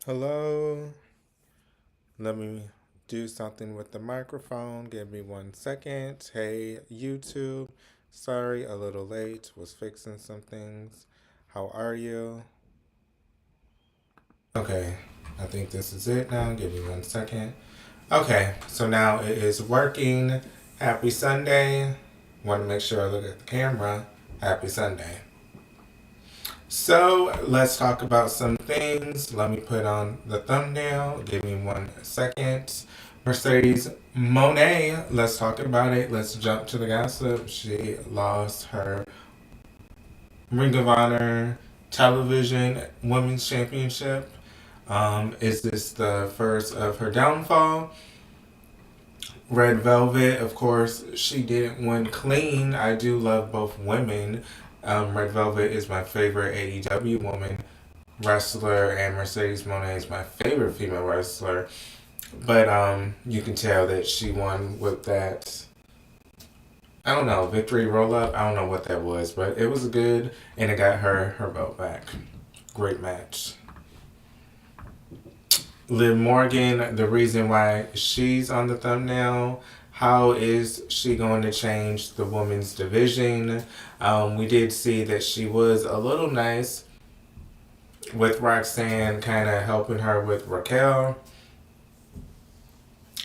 Hello. Let me do something with the microphone. Give me 1 second. Hey, YouTube. Sorry, a little late. Was fixing some things. How are you? Okay, I think this is it now. Give me 1 second. Okay, so now it is working. Happy Sunday. Want to make sure I look at the camera. Happy Sunday. So let's talk about some things. Let me put on the thumbnail. Give me 1 second. Mercedes Monet, let's talk about it. Let's jump to the gossip. She lost her Ring of Honor Television Women's Championship. Is this the first of her downfall? Red Velvet, of course, she didn't win clean. I do love both women. Red Velvet is my favorite AEW woman wrestler, and Mercedes Monet is my favorite female wrestler. But you can tell that she won with that. I don't know, victory roll up. I don't know what that was, but it was good, and it got her belt back. Great match. Liv Morgan, the reason why she's on the thumbnail. How is she going to change the women's division? We did see that she was a little nice with Roxanne, kind of helping her with Raquel.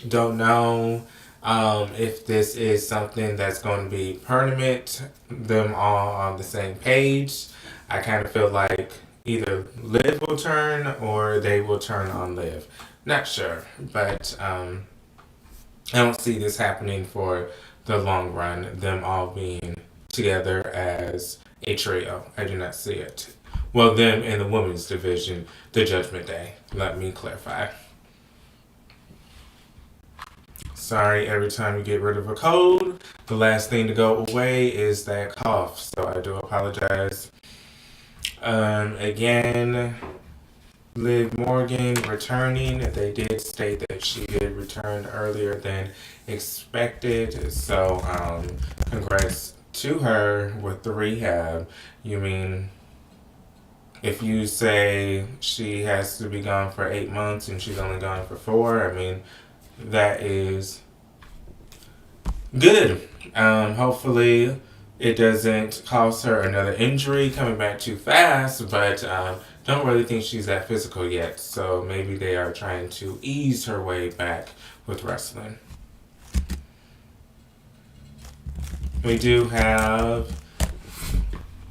Don't know if this is something that's going to be permanent, them all on the same page. I kind of feel like either Liv will turn or they will turn on Liv. Not sure, but I don't see this happening for the long run, them all being together as a trio. I do not see it. Well, them in the women's division, the Judgment Day. Let me clarify. Sorry, every time you get rid of a cold, the last thing to go away is that cough. So I do apologize. Again, Liv Morgan returning. They did state that she did return earlier than expected. So, congrats to her with the rehab. You mean if you say she has to be gone for 8 months and she's only gone for 4, I mean, that is good. Hopefully, it doesn't cause her another injury coming back too fast, but don't really think she's that physical yet. So maybe they are trying to ease her way back with wrestling. We do have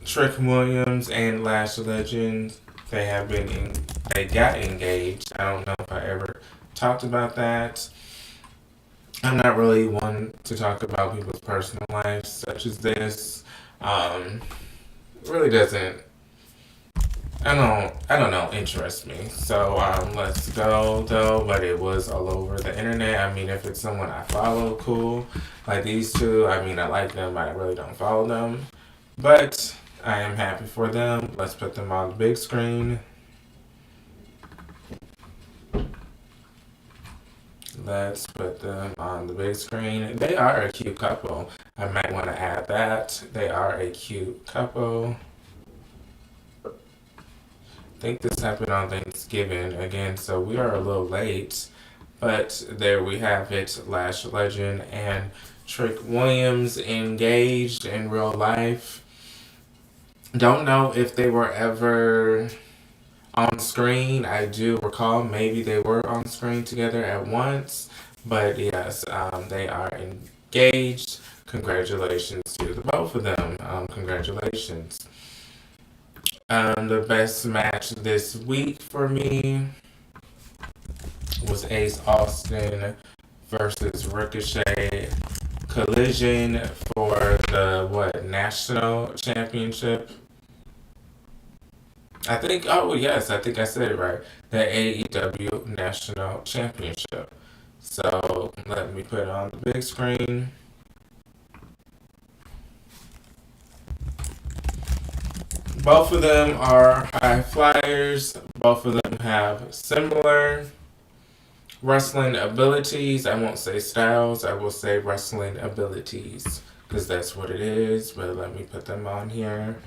Trick Williams and Lash Legend. They have been they got engaged. I don't know if I ever talked about that. I'm not really one to talk about people's personal lives such as this. Really doesn't. I don't know. Interest me. So let's go though. But it was all over the internet. I mean, if it's someone I follow, cool. Like these two. I mean, I like them, but I really don't follow them. But I am happy for them. Let's put them on the big screen. Let's put them on the big screen. They are a cute couple. I might want to add that. They are a cute couple. I think this happened on Thanksgiving again, so we are a little late. But there we have it. Lash Legend and Trick Williams engaged in real life. Don't know if they were ever on screen. I do recall maybe they were on screen together at once, but yes, they are engaged. Congratulations to the both of them. Congratulations. The best match this week for me was Ace Austin versus Ricochet Collision for the national championship. I think, oh yes, I think I said it right. The AEW National Championship. So let me put it on the big screen. Both of them are high flyers. Both of them have similar wrestling abilities. I won't say styles, I will say wrestling abilities because that's what it is. But let me put them on here.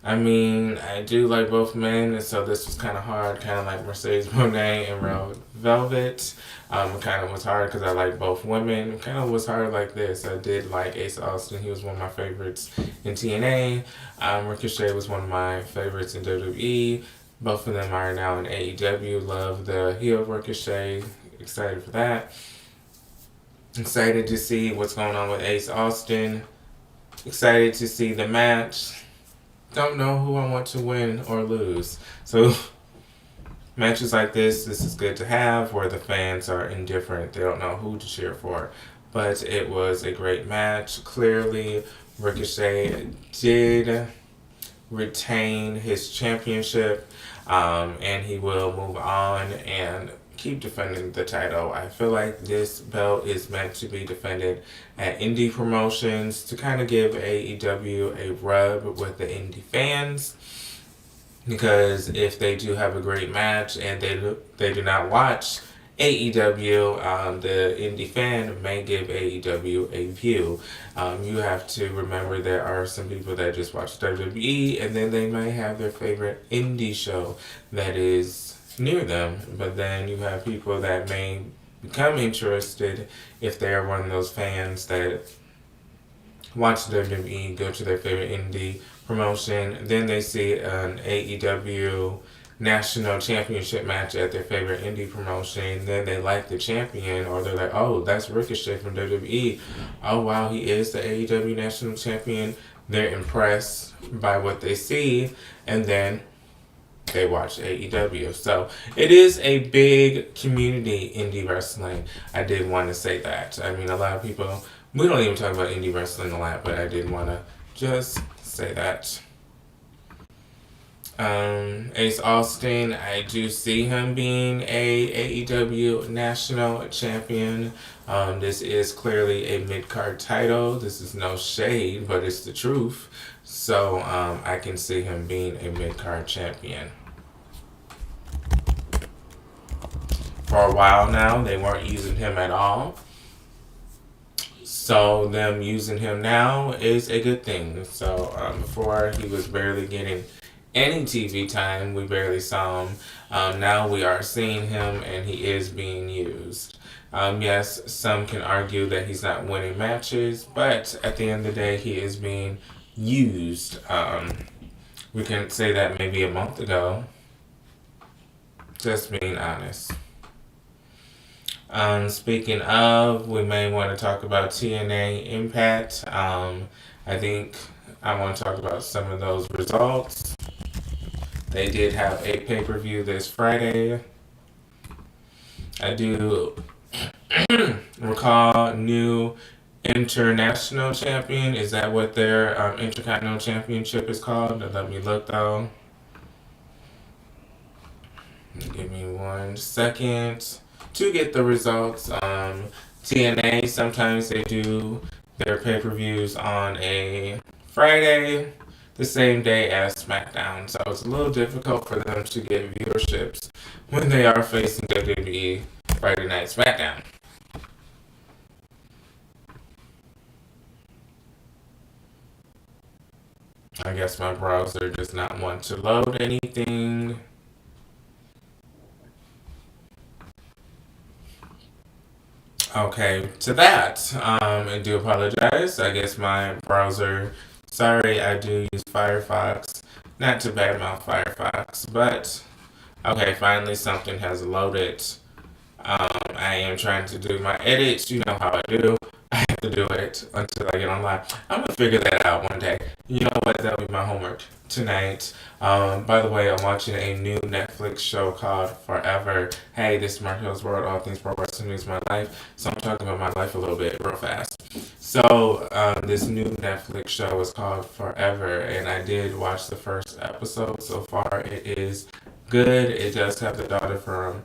I mean, I do like both men, and so this was kind of hard, kind of like Mercedes Monet and Red Velvet. It kind of was hard because I like both women. It kind of was hard like this. I did like Ace Austin. He was one of my favorites in TNA. Ricochet was one of my favorites in WWE. Both of them are now in AEW. Love the heel Ricochet. Excited for that. Excited to see what's going on with Ace Austin. Excited to see the match. Don't know who I want to win or lose. So matches like this is good to have where the fans are indifferent. They don't know who to cheer for. But it was a great match. Clearly, Ricochet did retain his championship, and he will move on and keep defending the title. I feel like this belt is meant to be defended at indie promotions to kind of give AEW a rub with the indie fans. Because if they do have a great match and they do not watch AEW, the indie fan may give AEW a view. You have to remember there are some people that just watch WWE and then they may have their favorite indie show that is near them. But then you have people that may become interested if they are one of those fans that watch WWE, go to their favorite indie promotion, then they see an AEW national championship match at their favorite indie promotion, then they like the champion, or they're like, oh, that's Ricochet from WWE. Oh, wow, he is the AEW national champion. They're impressed by what they see, and then they watch AEW. So it is a big community, indie wrestling. I did want to say that. I mean, a lot of people, we don't even talk about indie wrestling a lot, but I did want to just say that. Ace Austin, I do see him being a AEW national champion. This is clearly a mid-card title. This is no shade, but it's the truth. So I can see him being a mid-card champion. For a while now, they weren't using him at all. So them using him now is a good thing. So before he was barely getting any TV time, we barely saw him. Now we are seeing him and he is being used. Yes, some can argue that he's not winning matches, but at the end of the day, he is being used. We can say that maybe a month ago. Just being honest. Speaking of, we may want to talk about TNA Impact. I think I want to talk about some of those results. They did have a pay-per-view this Friday. I do recall new international champion. Is that what their intercontinental championship is called? Let me look though. Give me 1 second to get the results. TNA, sometimes they do their pay-per-views on a Friday, the same day as SmackDown. So it's a little difficult for them to get viewerships when they are facing WWE Friday Night SmackDown. I guess my browser does not want to load anything. Okay, to that, I do apologize. I guess my browser, sorry, I do use Firefox. Not to badmouth Firefox, but okay, finally something has loaded. I am trying to do my edits. You know how I do. I have to do it until I get online. I'm gonna figure that out one day. You know what? That'll be my homework tonight. By the way, I'm watching a new Netflix show called Forever. Hey, this is Marquelworld. All things pro wrestling is my life. So I'm talking about my life a little bit, real fast. So this new Netflix show is called Forever, and I did watch the first episode. So far, it is good. It does have the daughter from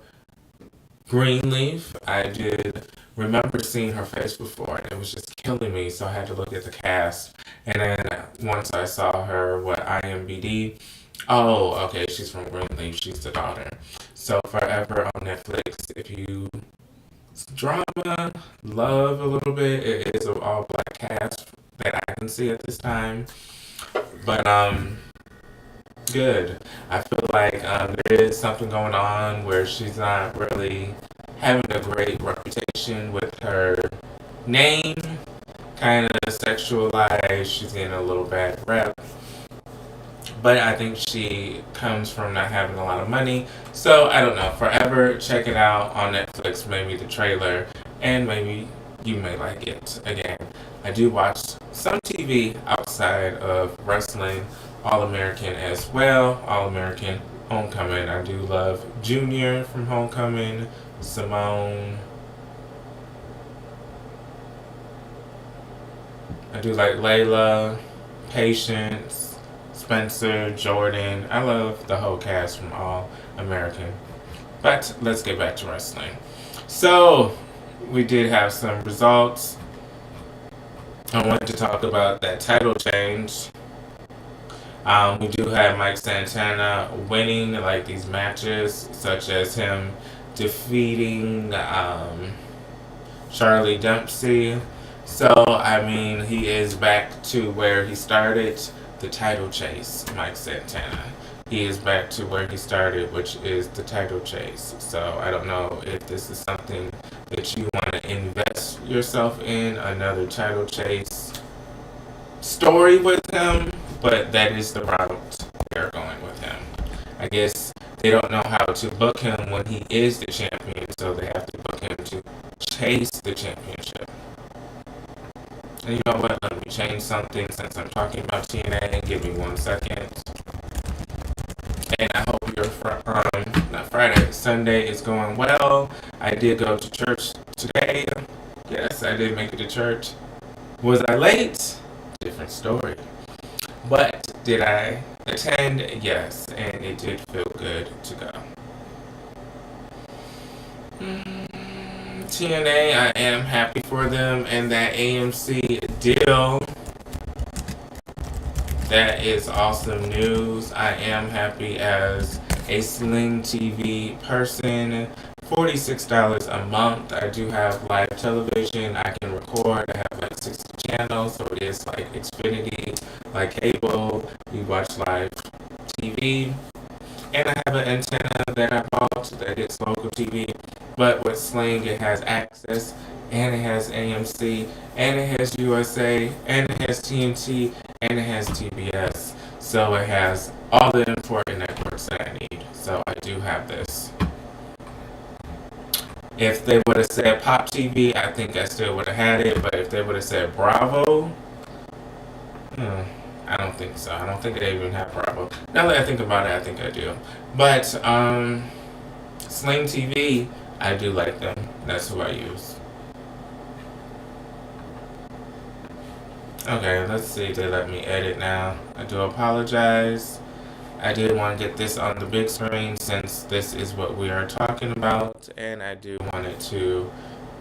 Greenleaf. I did remember seeing her face before, and it was just killing me. So I had to look at the cast, and then once I saw her, IMBD. Oh, okay, she's from Greenleaf. She's the daughter. So Forever on Netflix. If you drama, love a little bit, it is an all black cast that I can see at this time. But Good. I feel like there is something going on where she's not really having a great reputation with her name. Kind of sexualized. She's getting a little bad rep. But I think she comes from not having a lot of money. So I don't know. Forever, check it out on Netflix, maybe the trailer, and maybe you may like it. Again, I do watch some TV outside of wrestling, All American as well. All American Homecoming. I do love Junior from Homecoming, Simone. I do like Layla, Patience, Spencer, Jordan. I love the whole cast from All American. But let's get back to wrestling. So, we did have some results. I wanted to talk about that title change. We do have Mike Santana winning like these matches, such as him defeating Charlie Dempsey. So, I mean, he is back to where he started the title chase, Mike Santana. He is back to where he started, which is the title chase. So, I don't know if this is something that you want to invest yourself in, another title chase story with him, but that is the route they're going with him. I guess they don't know how to book him when he is the champion, so they have to book him to chase the championship. And you know what? Let me change something since I'm talking about TNA. Give me 1 second. And I hope your not Friday, Sunday is going well. I did go to church today. Yes, I did make it to church. Was I late? Different story. But did I attend? Yes, and it did feel good to go. TNA, I am happy for them, and that AMC deal, that is awesome news. I am happy as a Sling TV person. $46 a month. I do have live television. I can record. I have like 60 channels, so it is like Xfinity, like cable. You watch live TV. And I have an antenna that I bought that is local TV. But with Sling, it has access, and it has AMC, and it has USA, and it has TNT, and it has TBS. So it has all the important networks that I need. So I do have this. If they would have said Pop TV, I think I still would have had it. But if they would have said Bravo, I don't think so. I don't think they even have Bravo. Now that I think about it, I think I do. But Sling TV, I do like them. That's who I use. Okay, let's see. They let me edit now. I do apologize. I did want to get this on the big screen since this is what we are talking about, and I do want it to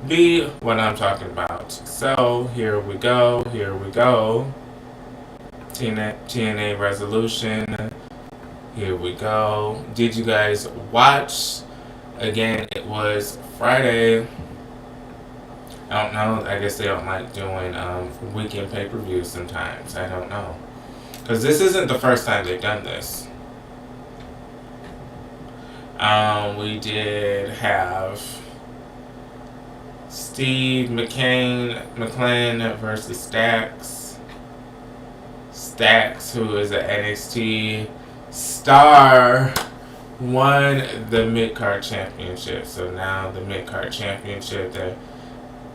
be what I'm talking about. So here we go. Here we go. TNA resolution. Here we go. Did you guys watch? Again, it was Friday. I don't know. I guess they don't like doing weekend pay-per-views sometimes. I don't know. Because this isn't the first time they've done this. We did have Steve McLean versus Stax. Stax, who is an NXT star, won the mid-card championship. So now the mid-card championship, the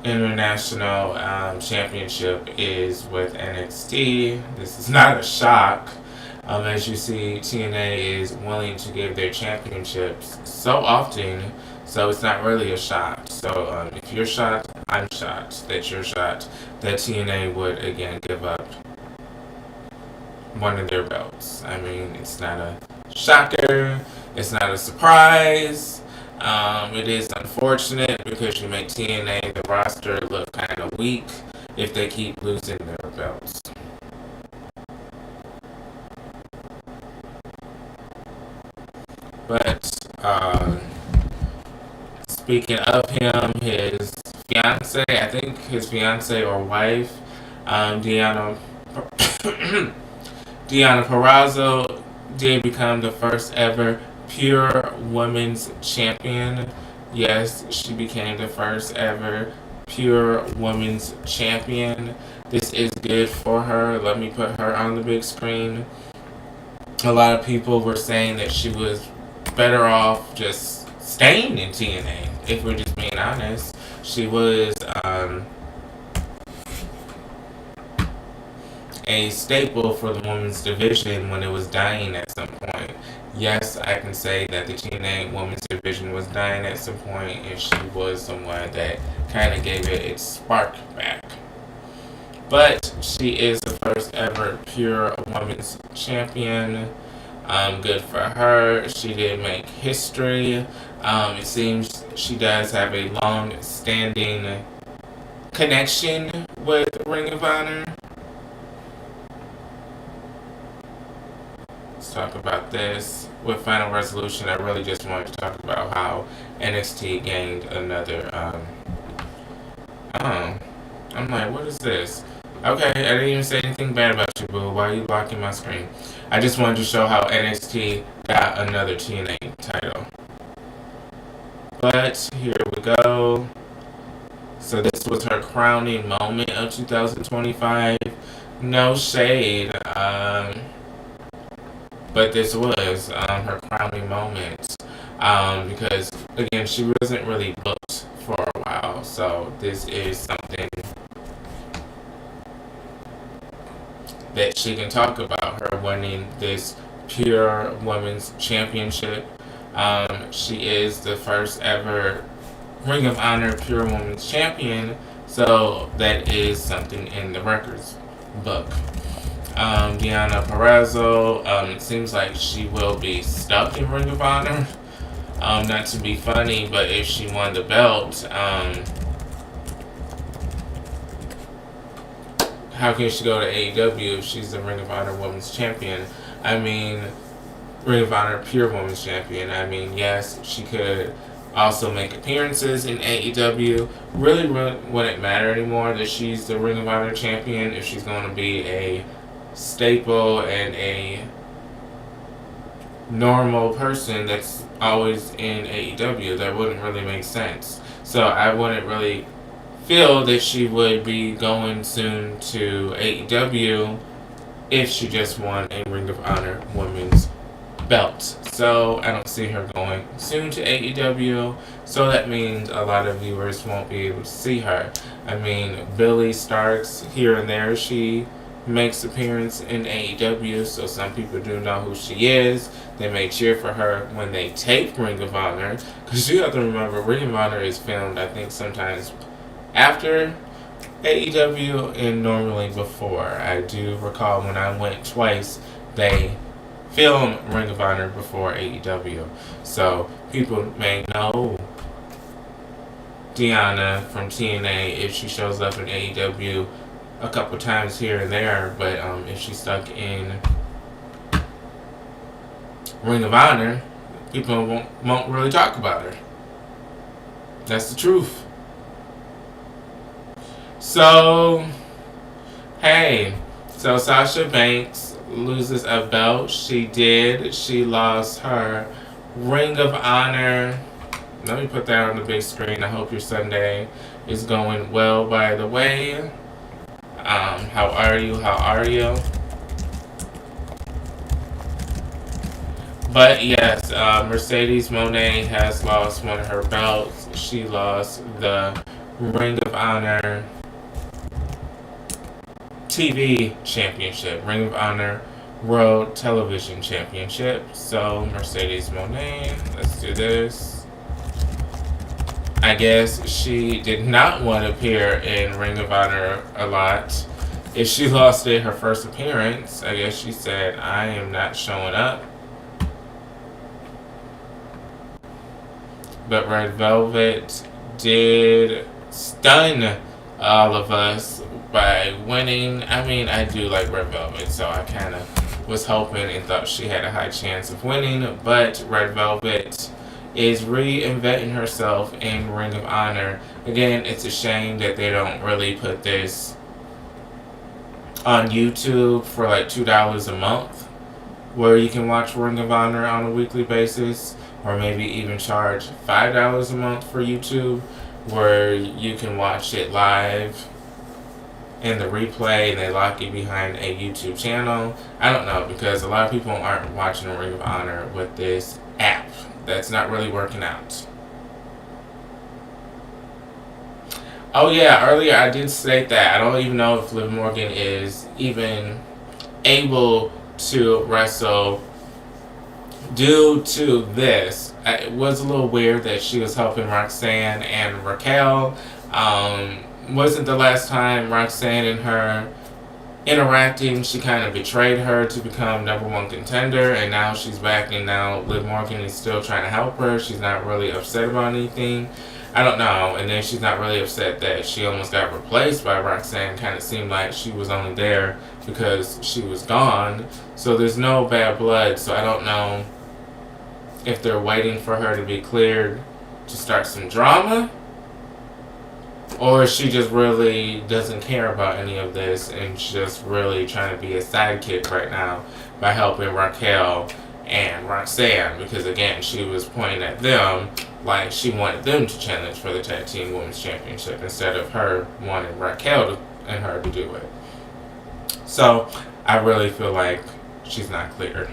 international championship, is with NXT. This is not a shock. As you see, TNA is willing to give their championships so often, so it's not really a shock. So if you're shocked, I'm shocked that you're shocked that TNA would again give up one of their belts. I mean, it's not a shocker. It's not a surprise. It is unfortunate because you make TNA, the roster, look kind of weak if they keep losing their belts. But speaking of him, his fiance, I think his fiance or wife, Deanna Purrazzo, did become the first ever pure women's champion. Yes, she became the first ever pure women's champion. This is good for her. Let me put her on the big screen. A lot of people were saying that she was better off just staying in TNA, if we're just being honest. She was a staple for the women's division when it was dying at some point. Yes, I can say that the TNA women's division was dying at some point, and she was someone that kind of gave it its spark back. But she is the first ever pure women's champion. Good for her. She did make history. It seems she does have a long-standing connection with Ring of Honor. Let's talk about this. With Final Resolution, I really just wanted to talk about how NXT gained another, I'm like, what is this? Okay, I didn't even say anything bad about you, boo. Why are you blocking my screen? I just wanted to show how NXT got another TNA title. But here we go. So this was her crowning moment of 2025. No shade. But this was her crowning moment. Because, again, she wasn't really booked for a while. So this is something that she can talk about, her winning this pure women's championship. She is the first ever Ring of Honor pure women's champion, so that is something in the records book. Deonna Purrazzo, it seems like she will be stuck in Ring of Honor. Not to be funny, but if she won the belt, how can she go to AEW if she's the Ring of Honor Women's Champion? I mean, Ring of Honor Pure Women's Champion. I mean, yes, she could also make appearances in AEW. Really wouldn't matter anymore that she's the Ring of Honor Champion if she's going to be a staple and a normal person that's always in AEW. That wouldn't really make sense. So I wouldn't really feel that she would be going soon to AEW if she just won a Ring of Honor Women's belt. So I don't see her going soon to AEW. So that means a lot of viewers won't be able to see her. I mean, Billie Starkz, here and there, she makes appearance in AEW, so some people do know who she is. They may cheer for her when they tape Ring of Honor, because you have to remember, Ring of Honor is filmed, I think, sometimes after AEW and normally before. I do recall when I went twice, they filmed Ring of Honor before AEW. So people may know Deonna from TNA if she shows up in AEW a couple times here and there, but if she's stuck in Ring of Honor, people won't really talk about her. That's the truth. So, hey, so Sasha Banks loses a belt. She did. She lost her Ring of Honor. Let me put that on the big screen. I hope your Sunday is going well, by the way. How are you? How are you? But yes, Mercedes Moné has lost one of her belts. She lost the Ring of Honor TV Championship, Ring of Honor World Television Championship. So, Mercedes Moné, let's do this. I guess she did not want to appear in Ring of Honor a lot. If she lost it her first appearance, I guess she said, I am not showing up. But Red Velvet did stun all of us by winning. I mean, I do like Red Velvet, so I kind of was hoping and thought she had a high chance of winning. But Red Velvet is reinventing herself in Ring of Honor. Again, it's a shame that they don't really put this on YouTube for like $2 a month. where you can watch Ring of Honor on a weekly basis, or maybe even charge $5 a month for YouTube, where you can watch it live in the replay and they lock you behind a YouTube channel. I don't know, because a lot of people aren't watching Ring of Honor with this app. That's not really working out. Oh yeah, earlier I did state that I don't even know if Liv Morgan is even able to wrestle due to this. It was a little weird that she was helping Roxanne and Raquel. Wasn't the last time Roxanne and her interacting, she kind of betrayed her to become #1 contender, and now she's back, and now Liv Morgan is still trying to help her. She's not really upset about anything. I don't know. And then she's not really upset that she almost got replaced by Roxanne. Kind of seemed like she was only there because she was gone. So there's no bad blood. So I don't know if they're waiting for her to be cleared to start some drama, or she just really doesn't care about any of this and just really trying to be a sidekick right now by helping Raquel and Roxanne, because again, she was pointing at them like she wanted them to challenge for the Tag Team Women's Championship instead of her wanting Raquel and her to do it. So I really feel like she's not cleared.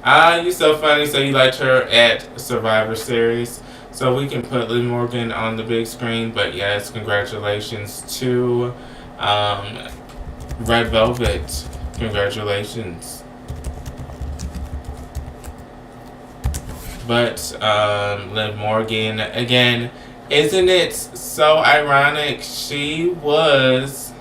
You're so funny. So you liked her at Survivor Series. So we can put Liv Morgan on the big screen. But yes, congratulations to Red Velvet. Congratulations. But Liv Morgan, again, isn't it so ironic? She was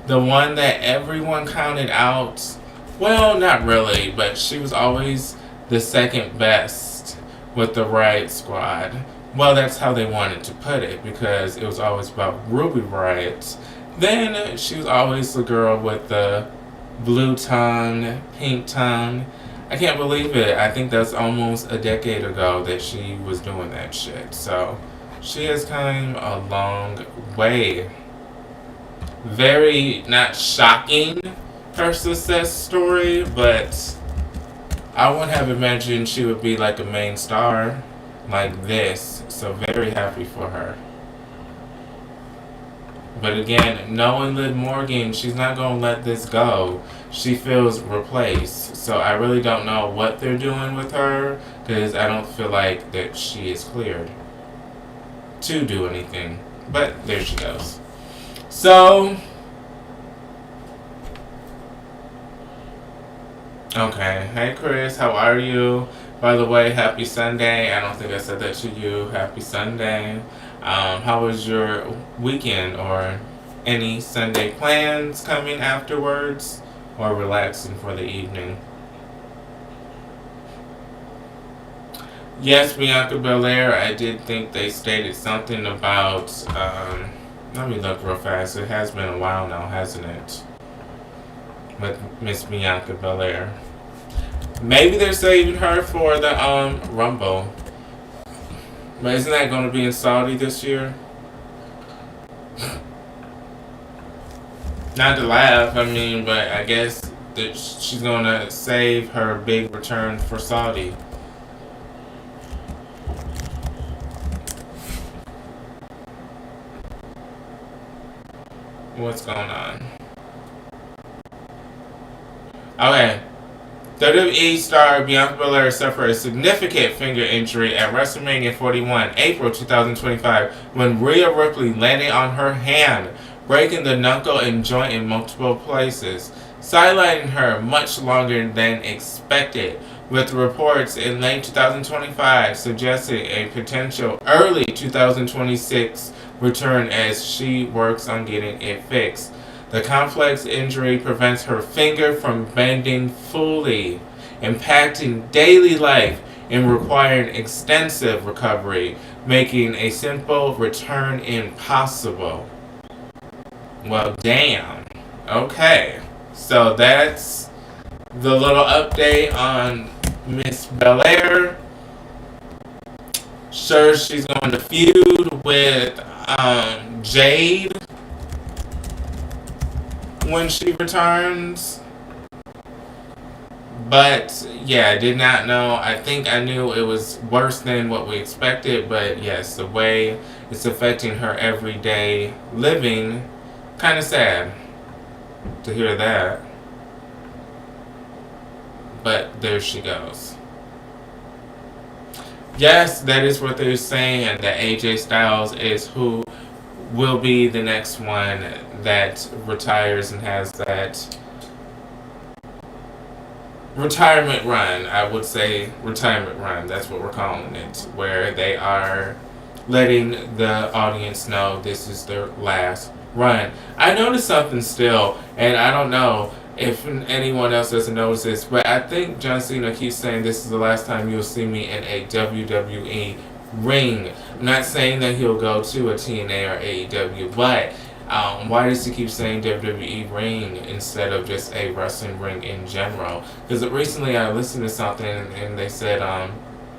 the one that everyone counted out. Well, not really, but she was always the second best with the Riot Squad. Well, that's how they wanted to put it, because it was always about Ruby Riot. Then she was always the girl with the blue tongue, pink tongue. I can't believe it. I think that's almost a decade ago that she was doing that shit. So she has come a long way. Very not shocking, her success story, but I wouldn't have imagined she would be like a main star like this. So very happy for her. But again, knowing Liv Morgan, she's not going to let this go. She feels replaced. So I really don't know what they're doing with her, because I don't feel like that she is cleared to do anything. But there she goes. So, okay. Hey Chris, how are you? By the way, happy Sunday. I don't think I said that to you. Happy Sunday. How was your weekend, or any Sunday plans coming afterwards, or relaxing for the evening? Yes, Bianca Belair, I did think they stated something about, let me look real fast. It has been a while now, hasn't it? With Miss Bianca Belair. Maybe they're saving her for the Rumble. But isn't that going to be in Saudi this year? Not to laugh, I mean, but I guess that she's going to save her big return for Saudi. What's going on? Okay. WWE star Bianca Belair suffered a significant finger injury at WrestleMania 41, April 2025, when Rhea Ripley landed on her hand, breaking the knuckle and joint in multiple places, sidelining her much longer than expected, with reports in late 2025 suggesting a potential early 2026 return as she works on getting it fixed. The complex injury prevents her finger from bending fully, impacting daily life and requiring extensive recovery, making a simple return impossible. Well, damn. Okay. So that's the little update on Miss Belair. Sure, she's going to feud with Jade. when she returns. But yeah, I did not know. I think I knew it was worse than what we expected. But yes, the way it's affecting her everyday living, kind of sad to hear that. But there she goes. Yes, that is what they're saying. That AJ Styles is who will be the next one that retires and has that retirement run. I would say retirement run. That's what we're calling it. Where they are letting the audience know this is their last run. I noticed something still, and I don't know if anyone else doesn't notice this, but I think John Cena keeps saying this is the last time you'll see me in a WWE ring. I'm not saying that he'll go to a TNA or AEW, but why does he keep saying WWE ring instead of just a wrestling ring in general? Because recently I listened to something and they said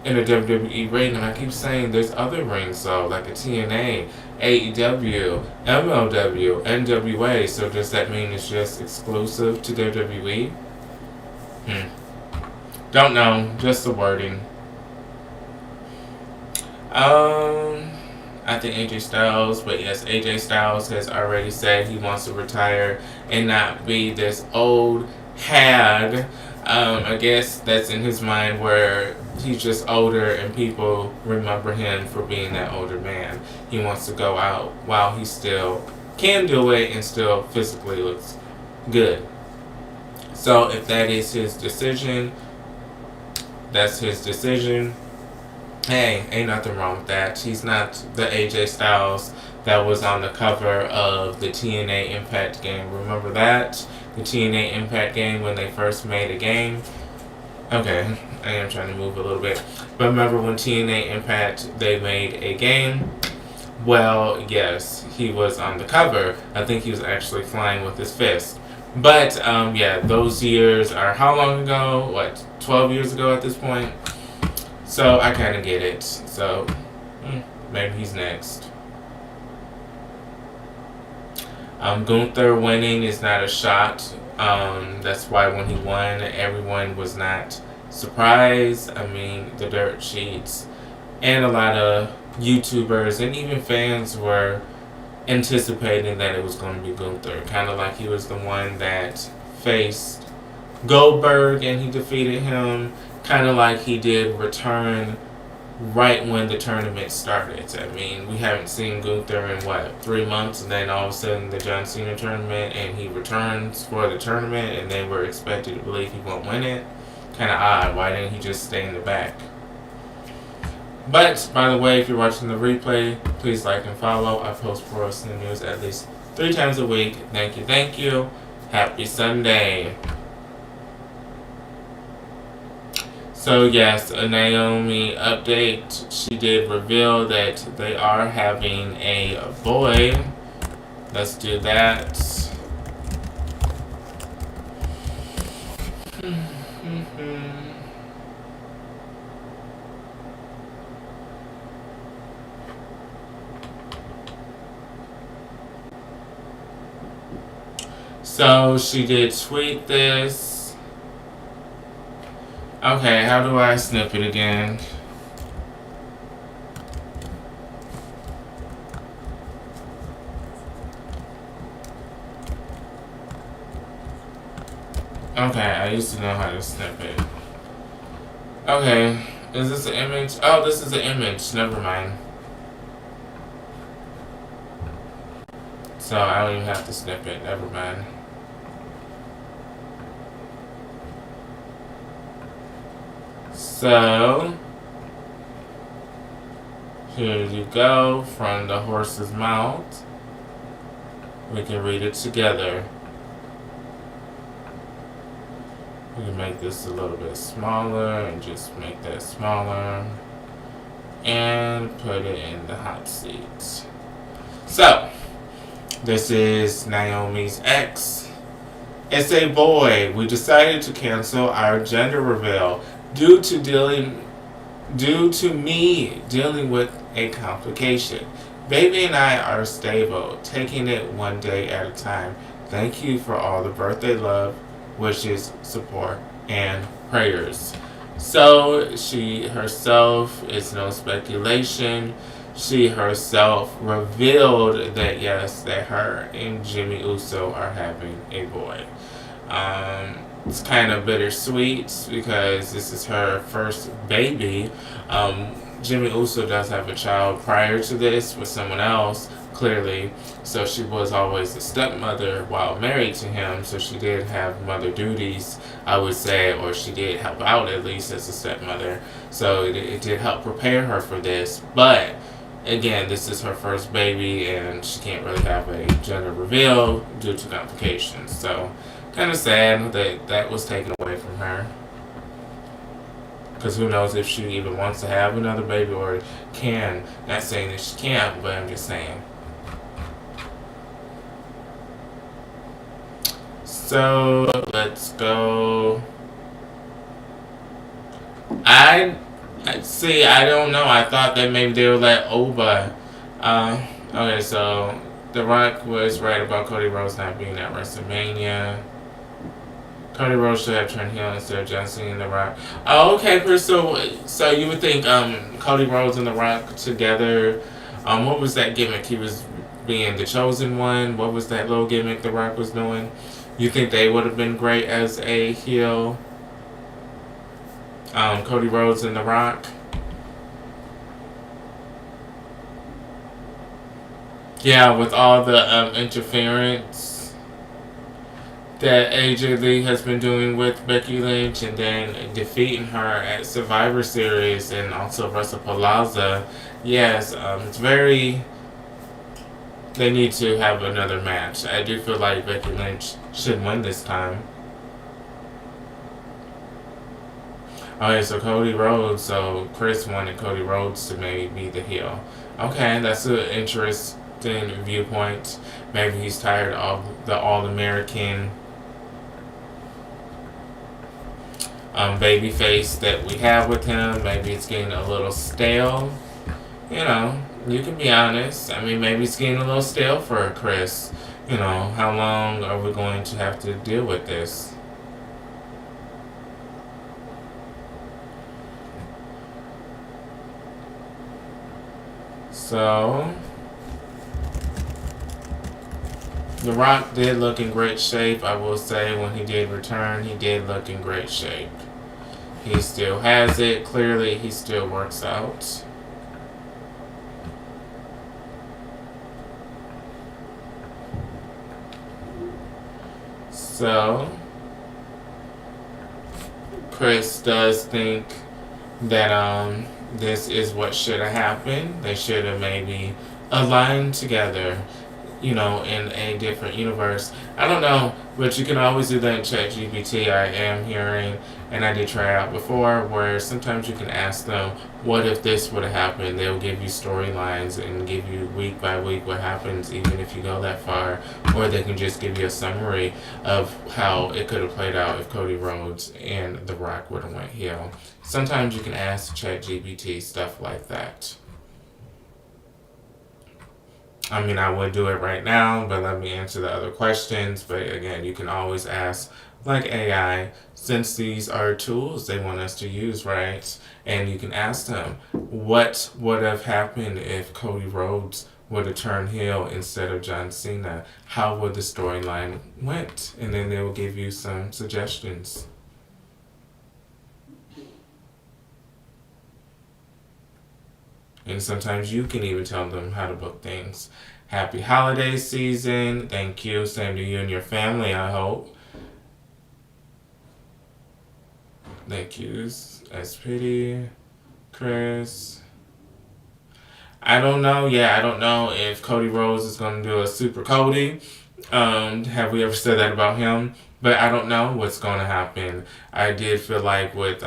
in a WWE ring, and I keep saying there's other rings, so like a TNA, AEW, MLW, NWA. So does that mean it's just exclusive to WWE? Don't know. Just the wording. I think AJ Styles, but yes, AJ Styles has already said he wants to retire and not be this old hag. I guess that's in his mind where he's just older and people remember him for being that older man. He wants to go out while he still can do it and still physically looks good. So if that is his decision, that's his decision. Hey, ain't nothing wrong with that. He's not the AJ Styles that was on the cover of the TNA Impact game. Remember that? The TNA Impact game when they first made a game? Okay, I am trying to move a little bit. But remember when TNA Impact, they made a game? Well, yes, he was on the cover. I think he was actually flying with his fist. But, yeah, those years are how long ago? What, 12 years ago at this point? So I kind of get it. So maybe he's next. Gunther winning is not a shot. That's why when he won, everyone was not surprised. I mean, the dirt sheets and a lot of YouTubers and even fans were anticipating that it was going to be Gunther. Kind of like he was the one that faced Goldberg and he defeated him. Kind of like he did return right when the tournament started. I mean, we haven't seen Gunther in 3 months, and then all of a sudden the John Cena tournament, and he returns for the tournament, and they were expected to believe he won't win it. Kind of odd. Why didn't he just stay in the back? But, by the way, if you're watching the replay, please like and follow. I post pro wrestling news at least 3 times a week. Thank you, thank you. Happy Sunday. So yes, a Naomi update. She did reveal that they are having a boy. Let's do that. So she did tweet this. Okay, how do I snip it again? Okay, I used to know how to snip it. Okay, is this an image? Oh, this is an image. Never mind. So I don't even have to snip it. Never mind. So, here you go, from the horse's mouth. We can read it together. We can make this a little bit smaller and just make that smaller. And put it in the hot seat. So, this is Naomi's ex. It's a boy. We decided to cancel our gender reveal due to me dealing with a complication. Baby and I are stable, taking it one day at a time. Thank you for all the birthday love, wishes, support, and prayers. So she herself, it's no speculation, she herself revealed that yes, that her and Jimmy Uso are having a boy. It's kind of bittersweet because this is her first baby. Jimmy Uso does have a child prior to this with someone else, clearly. So she was always a stepmother while married to him. So she did have mother duties, I would say, or she did help out at least as a stepmother. So it did help prepare her for this. But again, this is her first baby, and she can't really have a gender reveal due to complications. So kind of sad that that was taken away from her. Because who knows if she even wants to have another baby or can. Not saying that she can't, but I'm just saying. So let's go. I see. I don't know. I thought that maybe they would let Oba. Okay, so The Rock was right about Cody Rhodes not being at WrestleMania. Cody Rhodes should have turned heel instead of John Cena and The Rock. Oh, okay, Chris. So you would think Cody Rhodes and The Rock together. What was that gimmick? He was being the chosen one. What was that little gimmick The Rock was doing? You think they would have been great as a heel? Cody Rhodes and The Rock. Yeah, with all the interference that AJ Lee has been doing with Becky Lynch and then defeating her at Survivor Series and also WrestlePalooza. Yes, it's very. They need to have another match. I do feel like Becky Lynch should win this time. Okay, so Cody Rhodes. So Chris wanted Cody Rhodes to maybe be the heel. Okay, that's an interesting viewpoint. Maybe he's tired of the All-American baby face that we have with him. Maybe it's getting a little stale. You know, you can be honest. I mean, maybe it's getting a little stale for Chris. You know, how long are we going to have to deal with this? So, The Rock did look in great shape. I will say when he did return, he did look in great shape. He still has it. Clearly, he still works out. So, Chris does think that this is what should have happened. They should have maybe aligned together, you know, in a different universe. I don't know, but you can always do that in ChatGPT. I am hearing, and I did try it out before, where sometimes you can ask them, what if this would have happened? They'll give you storylines and give you week by week what happens, even if you go that far. Or they can just give you a summary of how it could have played out if Cody Rhodes and The Rock would have went heel. Sometimes you can ask ChatGPT stuff like that. I mean, I would do it right now, but let me answer the other questions. But again, you can always ask, like AI, since these are tools they want us to use, right? And you can ask them, what would have happened if Cody Rhodes would have turned heel instead of John Cena? How would the storyline went? And then they will give you some suggestions. And sometimes you can even tell them how to book things. Happy holiday season. Thank you. Same to you and your family, I hope. Thank you. That's pretty. Chris. I don't know. Yeah, I don't know if Cody Rhodes is going to do a Super Cody. Have we ever said that about him? But I don't know what's going to happen. I did feel like with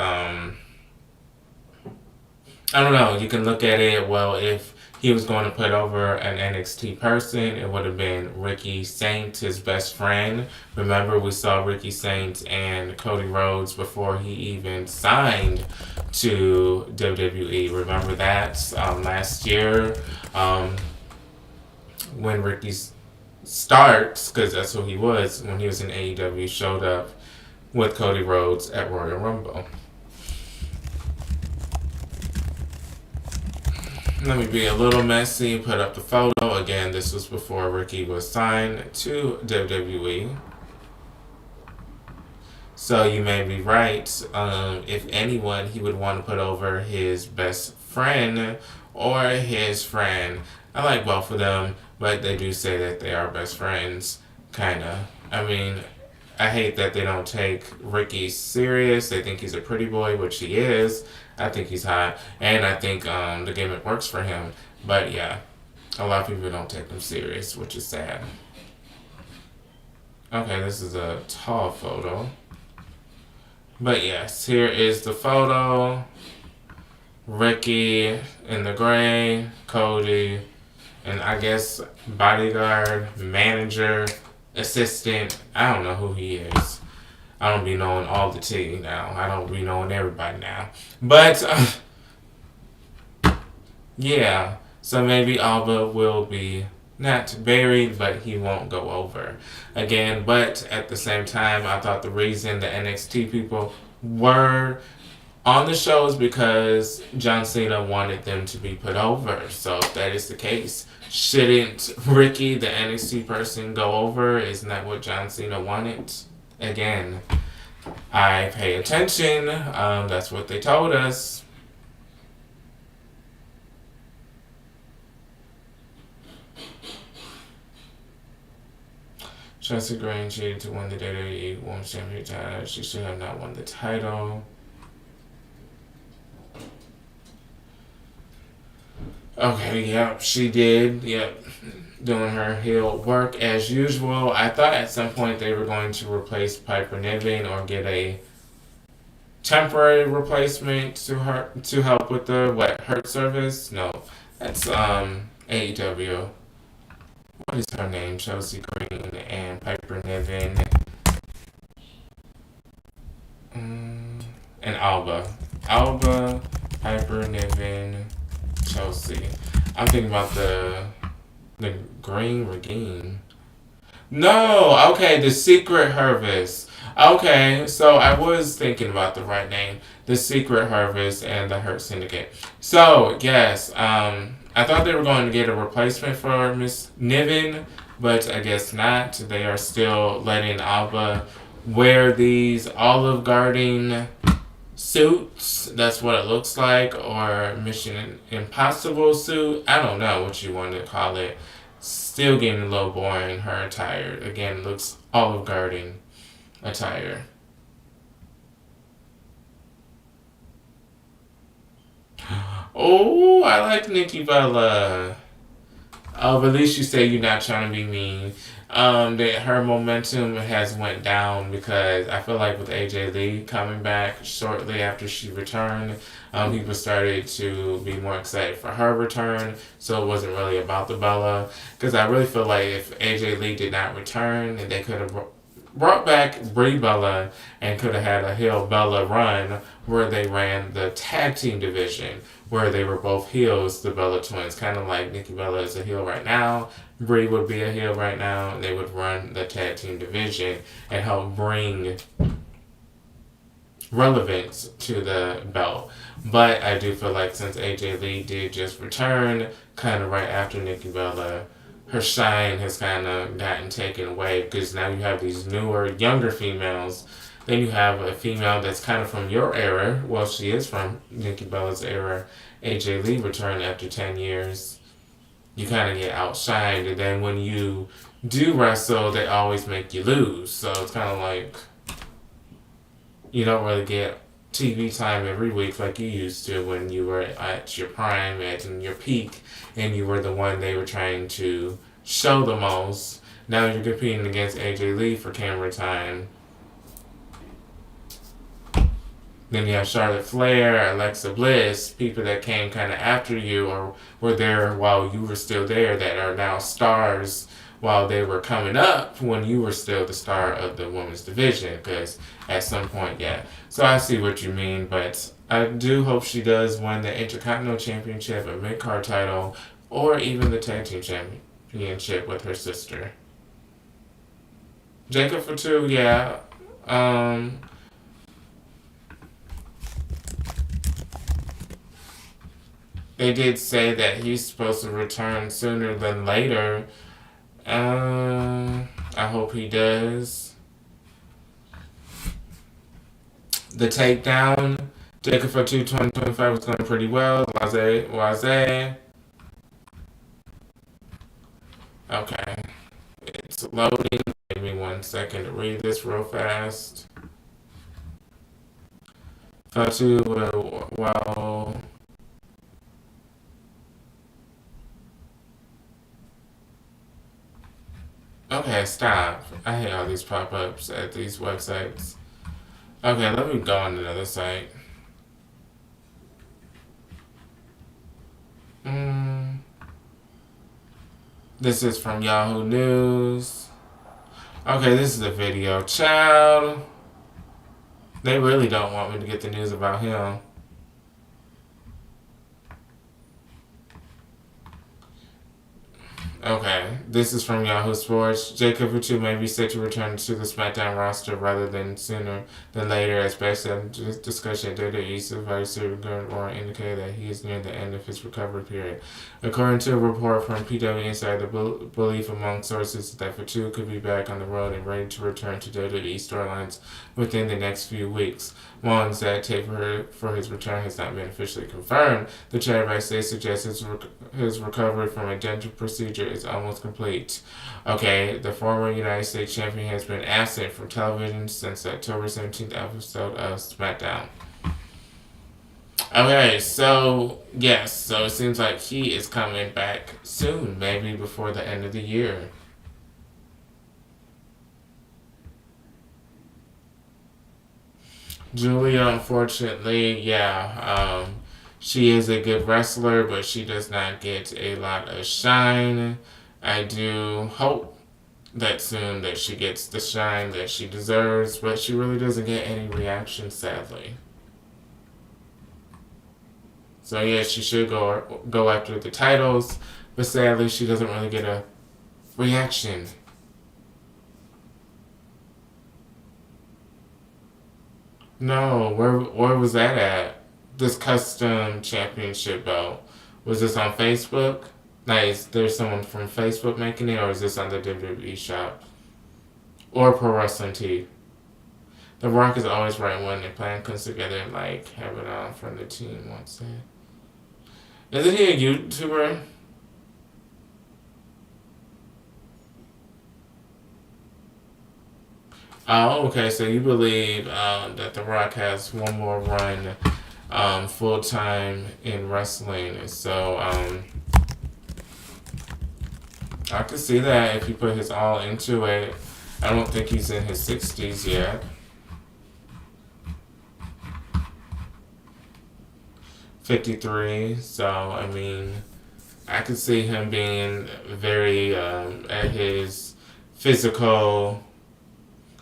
I don't know. You can look at it. Well, if he was going to put over an NXT person, it would have been Ricky Saint, his best friend. Remember, we saw Ricky Saint and Cody Rhodes before he even signed to WWE. Remember that last year when Ricky's Starks, because that's who he was when he was in AEW, showed up with Cody Rhodes at Royal Rumble. Let me be a little messy, put up the photo. Again, this was before Ricky was signed to WWE. So you may be right. If anyone, he would want to put over his best friend or his friend. I like both of them, but they do say that they are best friends, kinda. I mean, I hate that they don't take Ricky serious. They think he's a pretty boy, which he is. I think he's hot, and I think the gimmick works for him. But yeah, a lot of people don't take him serious, which is sad. Okay, this is a tall photo. But yes, here is the photo. Ricky in the gray, Cody, and I guess bodyguard, manager, assistant. I don't know who he is. I don't be knowing all the tea now. I don't be knowing everybody now. But, yeah. So maybe Alba will be not buried, but he won't go over again. But at the same time, I thought the reason the NXT people were on the show is because John Cena wanted them to be put over. So if that is the case, shouldn't Ricky, the NXT person, go over? Isn't that what John Cena wanted? Again, I pay attention. That's what they told us. Chelsea Green cheated to win the WWE Women's Championship title. She should have not won the title. Okay, yep, she did. Yep, doing her heel work as usual. I thought at some point they were going to replace Piper Niven or get a temporary replacement to help with the hurt service. No, that's AEW. What is her name? Chelsea Green and Piper Niven. And Alba. Piper Niven, Chelsea. I'm thinking about the Green Regain. No, okay, the Secret Harvest. Okay, so I was thinking about the right name. The Secret Harvest and the Hurt Syndicate. So, yes, I thought they were going to get a replacement for Miss Niven, but I guess not. They are still letting Alba wear these Olive Garden suits. That's what it looks like, or Mission Impossible suit. I don't know what you want to call it. Still getting a little boring. Her attire again looks Olive Garden attire. Oh, I like Nikki Bella. Oh, but at least you say you're not trying to be mean. That her momentum has went down because I feel like with AJ Lee coming back shortly after she returned, people started to be more excited for her return. So it wasn't really about the Bella, because I really feel like if AJ Lee did not return, and they could have brought back Brie Bella and could have had a heel Bella run where they ran the tag team division, where they were both heels, the Bella twins, kind of like Nikki Bella is a heel right now. Brie would be a heel right now. They would run the tag team division and help bring relevance to the belt. But I do feel like since AJ Lee did just return, kind of right after Nikki Bella, her shine has kind of gotten taken away because now you have these newer, younger females. Then you have a female that's kind of from your era. Well, she is from Nikki Bella's era. AJ Lee returned after 10 years. You kind of get outshined, and then when you do wrestle, they always make you lose. So it's kind of like you don't really get TV time every week like you used to when you were at your prime, at your peak, and you were the one they were trying to show the most. Now you're competing against AJ Lee for camera time. Then you have Charlotte Flair, Alexa Bliss, people that came kind of after you or were there while you were still there that are now stars while they were coming up when you were still the star of the women's division. Because at some point, yeah. So I see what you mean, but I do hope she does win the Intercontinental Championship, a mid-card title, or even the Tag Team Championship with her sister. Jacob for 2, yeah. Um, they did say that he's supposed to return sooner than later. I hope he does. The takedown, Jacob for 2 2025 was going pretty well. Waze. Okay. It's loading. Give me 1 second to read this real fast. Fatu, well. Okay, stop. I hate all these pop ups at these websites. Okay, let me go on another site. Mm, this is from Yahoo News. Okay, this is a video. Child. They really don't want me to get the news about him. Okay, this is from Yahoo Sports. Jacob Fatu may be set to return to the SmackDown roster rather than sooner than later, as based on discussion, WWE Survivor Series Warren indicated that he is near the end of his recovery period. According to a report from PW Insider, the belief among sources is that Fatu could be back on the road and ready to return to WWE storylines within the next few weeks. Mone's that tape for his return has not been officially confirmed. The chatter backstage suggests his recovery from a dental procedure is almost complete. Okay, the former United States champion has been absent from television since the October 17th episode of SmackDown. Okay, so yes, so it seems like he is coming back soon, maybe before the end of the year. Julia, unfortunately, yeah, she is a good wrestler, but she does not get a lot of shine. I do hope that soon that she gets the shine that she deserves, but she really doesn't get any reaction, sadly. So yeah, she should go after the titles, but sadly she doesn't really get a reaction. No, where was that at? This custom championship belt. Was this on Facebook? Like, is there someone from Facebook making it, or is this on the WWE shop? Or Pro Wrestling T? The Rock is always right when they plan comes together and like have it on from the team once they. Isn't he a YouTuber? Oh, okay. So you believe that The Rock has one more run full time in wrestling. So I could see that if he put his all into it. I don't think he's in his 60s yet. 53. So, I mean, I could see him being very at his physical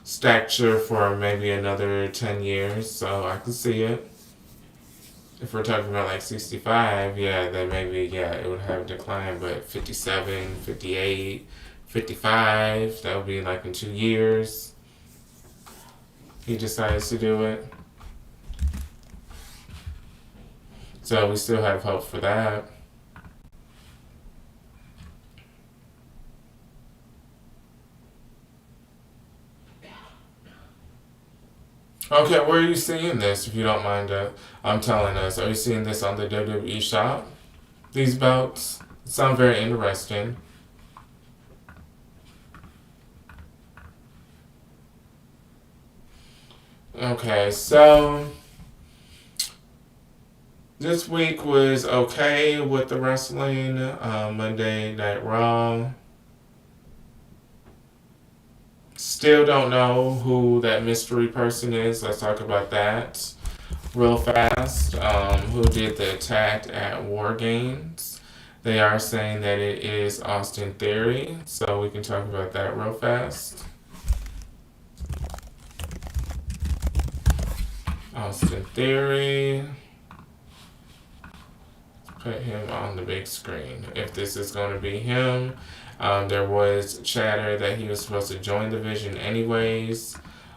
stature for maybe another 10 years. So I could see it. If we're talking about like 65, yeah, then maybe, yeah, it would have declined. But 57, 58, 55, that would be like in 2 years. He decides to do it. So we still have hope for that. Okay, where are you seeing this, if you don't mind telling us? Are you seeing this on the WWE shop? These belts sound very interesting. Okay, so this week was okay with the wrestling. Monday Night Raw. Still don't know who that mystery person is. Let's talk about that real fast. Who did the attack at War Games? They are saying that it is Austin Theory, so we can talk about that real fast. Austin Theory. Put him on the big screen. If this is going to be him, there was chatter that he was supposed to join the Vision anyways.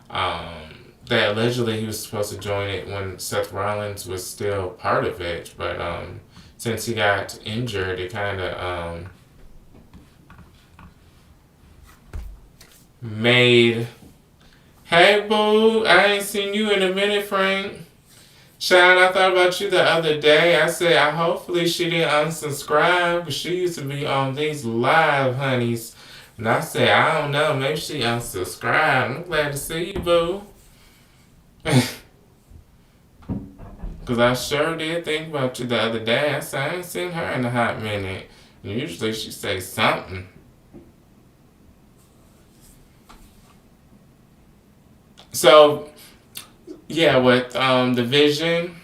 That allegedly he was supposed to join it when Seth Rollins was still part of it, but since he got injured, it kind of made. Hey boo, I ain't seen you in a minute, Frank. Sean, I thought about you the other day. I said, hopefully she didn't unsubscribe because she used to be on these live honeys. And I said, I don't know, maybe she unsubscribed. I'm glad to see you, boo. Because I sure did think about you the other day. I said, I ain't seen her in a hot minute. Usually she say something. So, yeah, with the Vision,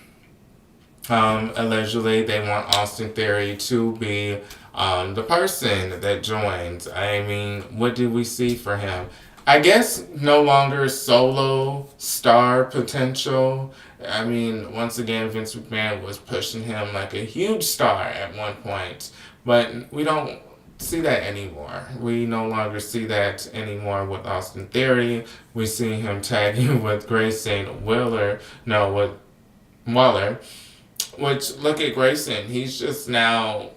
allegedly they want Austin Theory to be the person that joins. I mean, what did we see for him? I guess no longer solo star potential. I mean, once again, Vince McMahon was pushing him like a huge star at one point, but we don't see that anymore. We no longer see that anymore with Austin Theory. We see him tagging with Grayson Waller. No, with Waller. Which, look at Grayson. He's just now.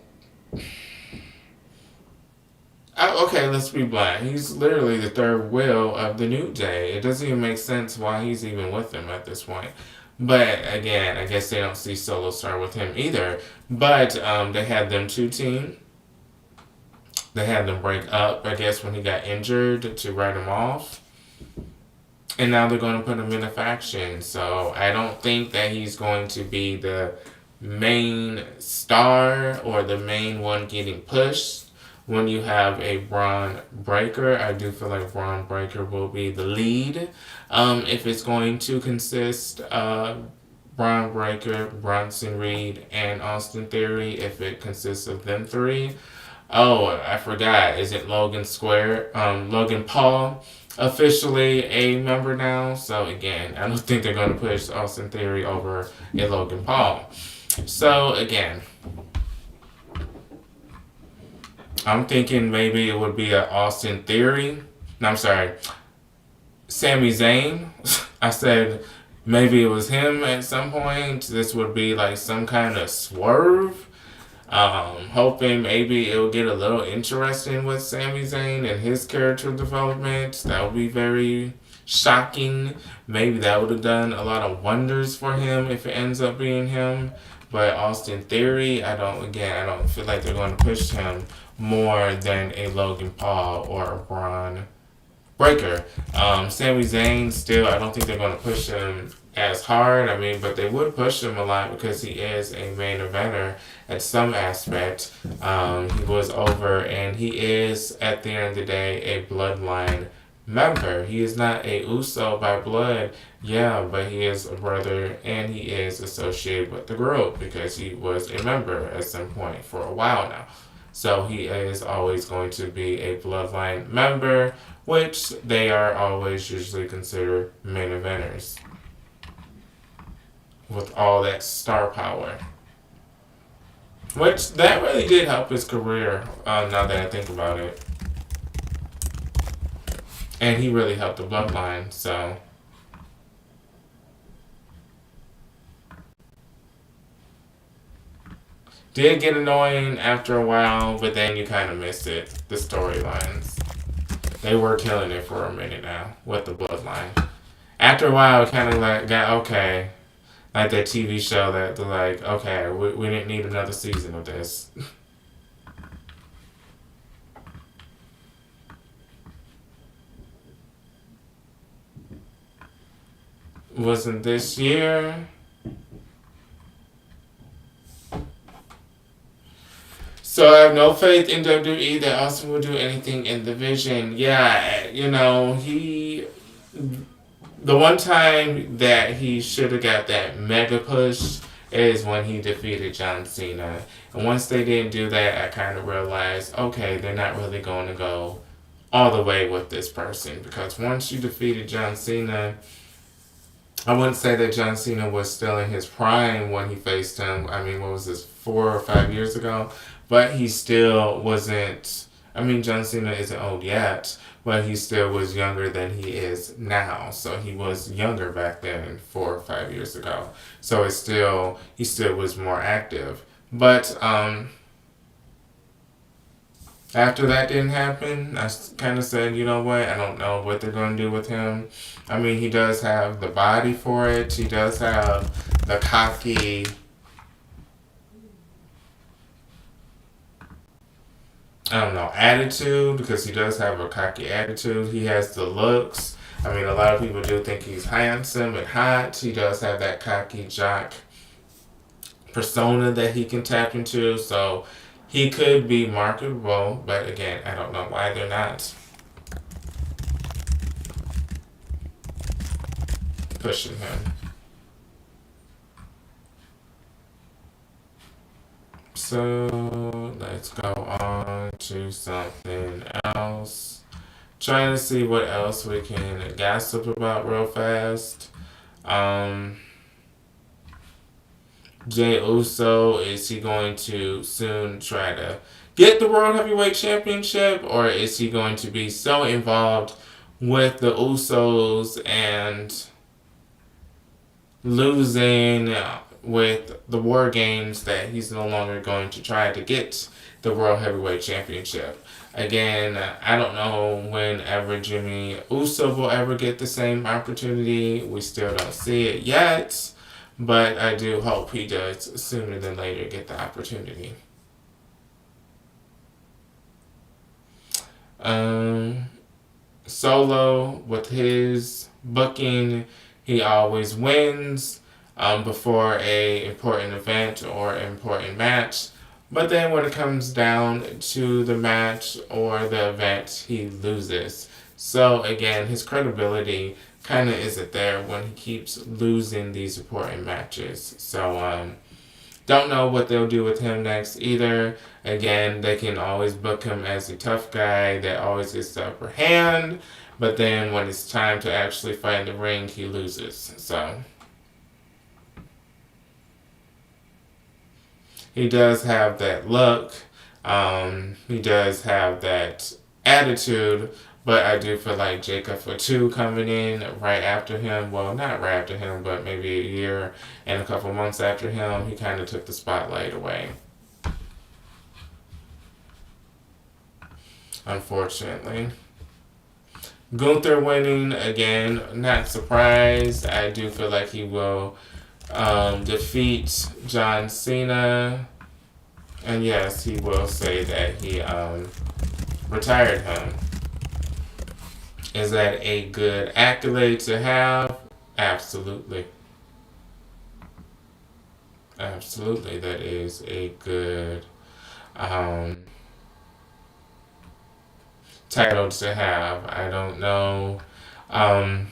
Okay, let's be blunt. He's literally the third wheel of the New Day. It doesn't even make sense why he's even with them at this point. But again, I guess they don't see Solo Star with him either. But they had them two team. They had them break up, I guess, when he got injured to write him off. And now they're going to put him in a faction. So I don't think that he's going to be the main star or the main one getting pushed. When you have a Braun Breaker, I do feel like Braun Breaker will be the lead. If it's going to consist of Braun Breaker, Bronson Reed, and Austin Theory, if it consists of them three. Oh, I forgot. Is it Logan Paul officially a member now? So again, I don't think they're going to push Austin Theory over a Logan Paul. So again, I'm thinking maybe it would be an Austin Theory. No, I'm sorry. Sami Zayn. I said maybe it was him at some point. This would be like some kind of swerve. Hoping maybe it will get a little interesting with Sami Zayn and his character development. That would be very shocking. Maybe that would have done a lot of wonders for him if it ends up being him. But Austin Theory, I don't feel like they're going to push him more than a Logan Paul or a Braun Breaker. Sami Zayn, still, I don't think they're going to push him as hard. I mean, but they would push him a lot because he is a main eventer at some aspect. He was over, and he is, at the end of the day, a bloodline member. He is not a Uso by blood, yeah, but he is a brother, and he is associated with the group because he was a member at some point for a while now. So he is always going to be a bloodline member, which they are always usually considered main eventers with all that star power. Which, that really did help his career, now that I think about it. And he really helped the bloodline, so. Did get annoying after a while, but then you kind of missed it. The storylines. They were killing it for a minute now with the bloodline. After a while, it kind of like got okay. Like that TV show that they're like, okay, we didn't need another season of this. Wasn't this year? So I have no faith in WWE that Austin will do anything in the Vision. Yeah, the one time that he should have got that mega push is when he defeated John Cena. And once they didn't do that, I kind of realized, okay, they're not really going to go all the way with this person. Because once you defeated John Cena, I wouldn't say that John Cena was still in his prime when he faced him. I mean, what was this, 4 or 5 years ago? But he still wasn't. I mean, John Cena isn't old yet, but he still was younger than he is now. So he was younger back then, 4 or 5 years ago. So he still was more active. But after that didn't happen, I kind of said, you know what? I don't know what they're going to do with him. I mean, he does have the body for it. He does have the cocky, I don't know, attitude, because he does have a cocky attitude. He has the looks. I mean, a lot of people do think he's handsome and hot. He does have that cocky jock persona that he can tap into. So he could be marketable, but again, I don't know why they're not pushing him. So let's go on to something else. Trying to see what else we can gossip about real fast. Um, Jay Uso, is he going to soon try to get the World Heavyweight Championship, or is he going to be so involved with the Usos and losing with the War Games that he's no longer going to try to get the World Heavyweight Championship? Again, I don't know whenever Jimmy Uso will ever get the same opportunity. We still don't see it yet, but I do hope he does sooner than later get the opportunity. Um, Solo, with his booking, he always wins before a important event or important match. But then when it comes down to the match or the event, he loses. So again, his credibility kind of isn't there when he keeps losing these important matches. So don't know what they'll do with him next either. Again, they can always book him as a tough guy that always gets the upper hand, but then when it's time to actually fight in the ring, he loses. So he does have that look. He does have that attitude, but I do feel like Jacob Fatu coming in right after him. Well, not right after him, but maybe a year and a couple months after him, he kind of took the spotlight away. Unfortunately. Gunther winning again, not surprised. I do feel like he will defeat John Cena. And yes, he will say that he retired him. Is that a good accolade to have? Absolutely. Absolutely, that is a good um, title to have. I don't know. Um,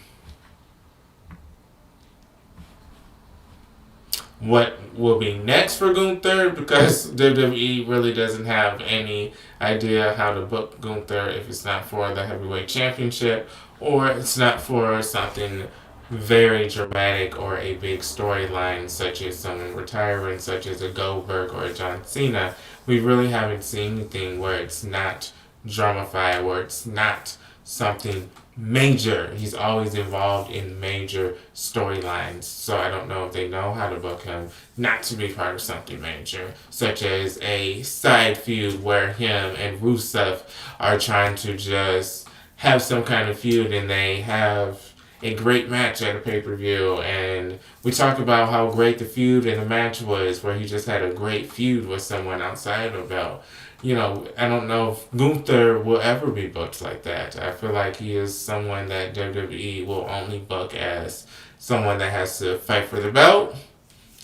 what will be next for Gunther, because WWE really doesn't have any idea how to book Gunther if it's not for the heavyweight championship or it's not for something very dramatic or a big storyline such as someone retiring, such as a Goldberg or a John Cena. We really haven't seen anything where it's not dramified, where it's not something major. He's always involved in major storylines. So I don't know if they know how to book him not to be part of something major, such as a side feud where him and Rusev are trying to just have some kind of feud and they have a great match at a pay-per-view, and we talk about how great the feud and the match was where he just had a great feud with someone outside of the belt. I don't know if Gunther will ever be booked like that. I feel like he is someone that WWE will only book as someone that has to fight for the belt,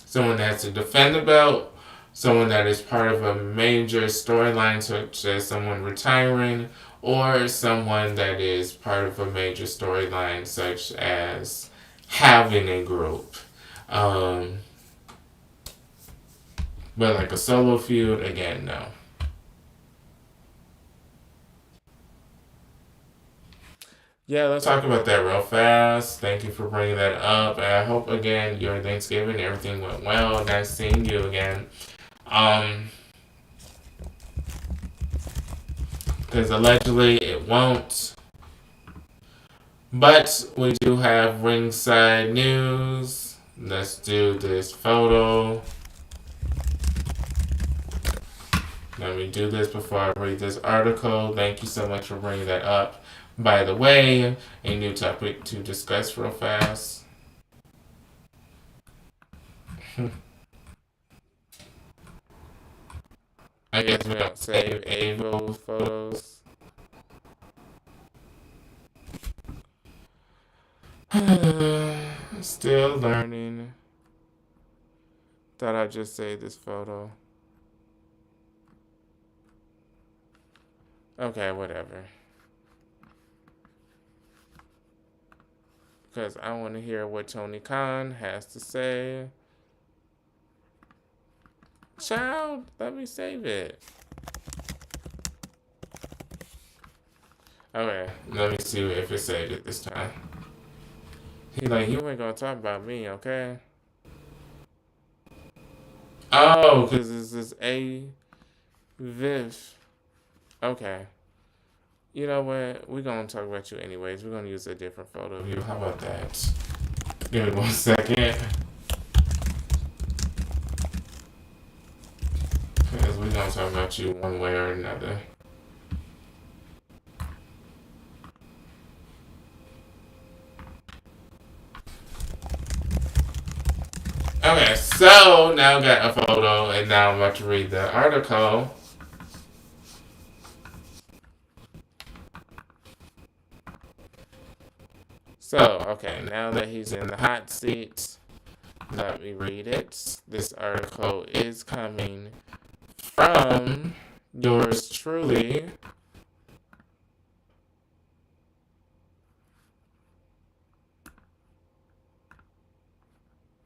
someone that has to defend the belt, someone that is part of a major storyline such as someone retiring, or someone that is part of a major storyline such as having a group. Um, but like a solo feud, again, no. Yeah, let's talk about that real fast. Thank you for bringing that up. And I hope, again, your Thanksgiving, everything went well. Nice seeing you again. Um, because allegedly it won't. But we do have ringside news. Let's do this photo. Let me do this before I read this article. Thank you so much for bringing that up. By the way, a new topic to discuss real fast. I guess we don't save Avo photos. Still learning. Thought I'd just save this photo. Okay, whatever. Because I want to hear what Tony Khan has to say. Child, let me save it. Okay, let me see if it saved it this time. He like, you ain't gonna talk about me, okay? Oh, because this is A. Viv. Okay. You know what? We're gonna talk about you anyways. We're gonna use a different photo of you. How about that? Give me 1 second. Because we're gonna talk about you one way or another. Okay, so now I got a photo, and now I'm about to read the article. So, okay, now that he's in the hot seat, let me read it. This article is coming from yours truly,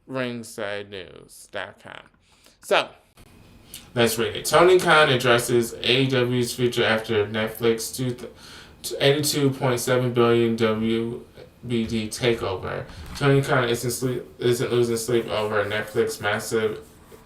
ringsidenews.com. So, let's read it. Tony Khan addresses AEW's future after Netflix 82.7 billion WBD takeover. Tony Khan isn't losing sleep over Netflix massive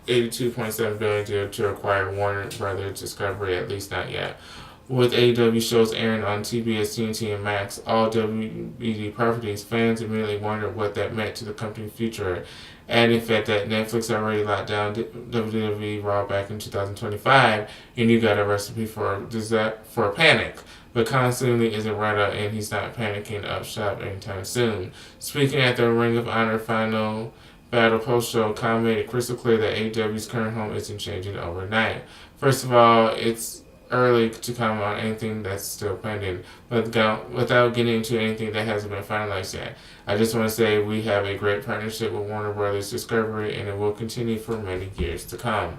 82.7 billion deal to acquire Warner Brothers Discovery, at least not yet. With AEW shows airing on TBS, TNT, and Max, all WBD properties, fans immediately wondered what that meant to the company's future. Adding fact that Netflix already locked down WWE Raw back in 2025, and you got a recipe for a panic. But constantly isn't right up, and he's not panicking up shop anytime soon. Speaking at the Ring of Honor final battle post-show, Khan made it crystal clear that AEW's current home isn't changing overnight. First of all, it's early to comment on anything that's still pending, but without getting into anything that hasn't been finalized yet. I just want to say we have a great partnership with Warner Brothers Discovery, and it will continue for many years to come.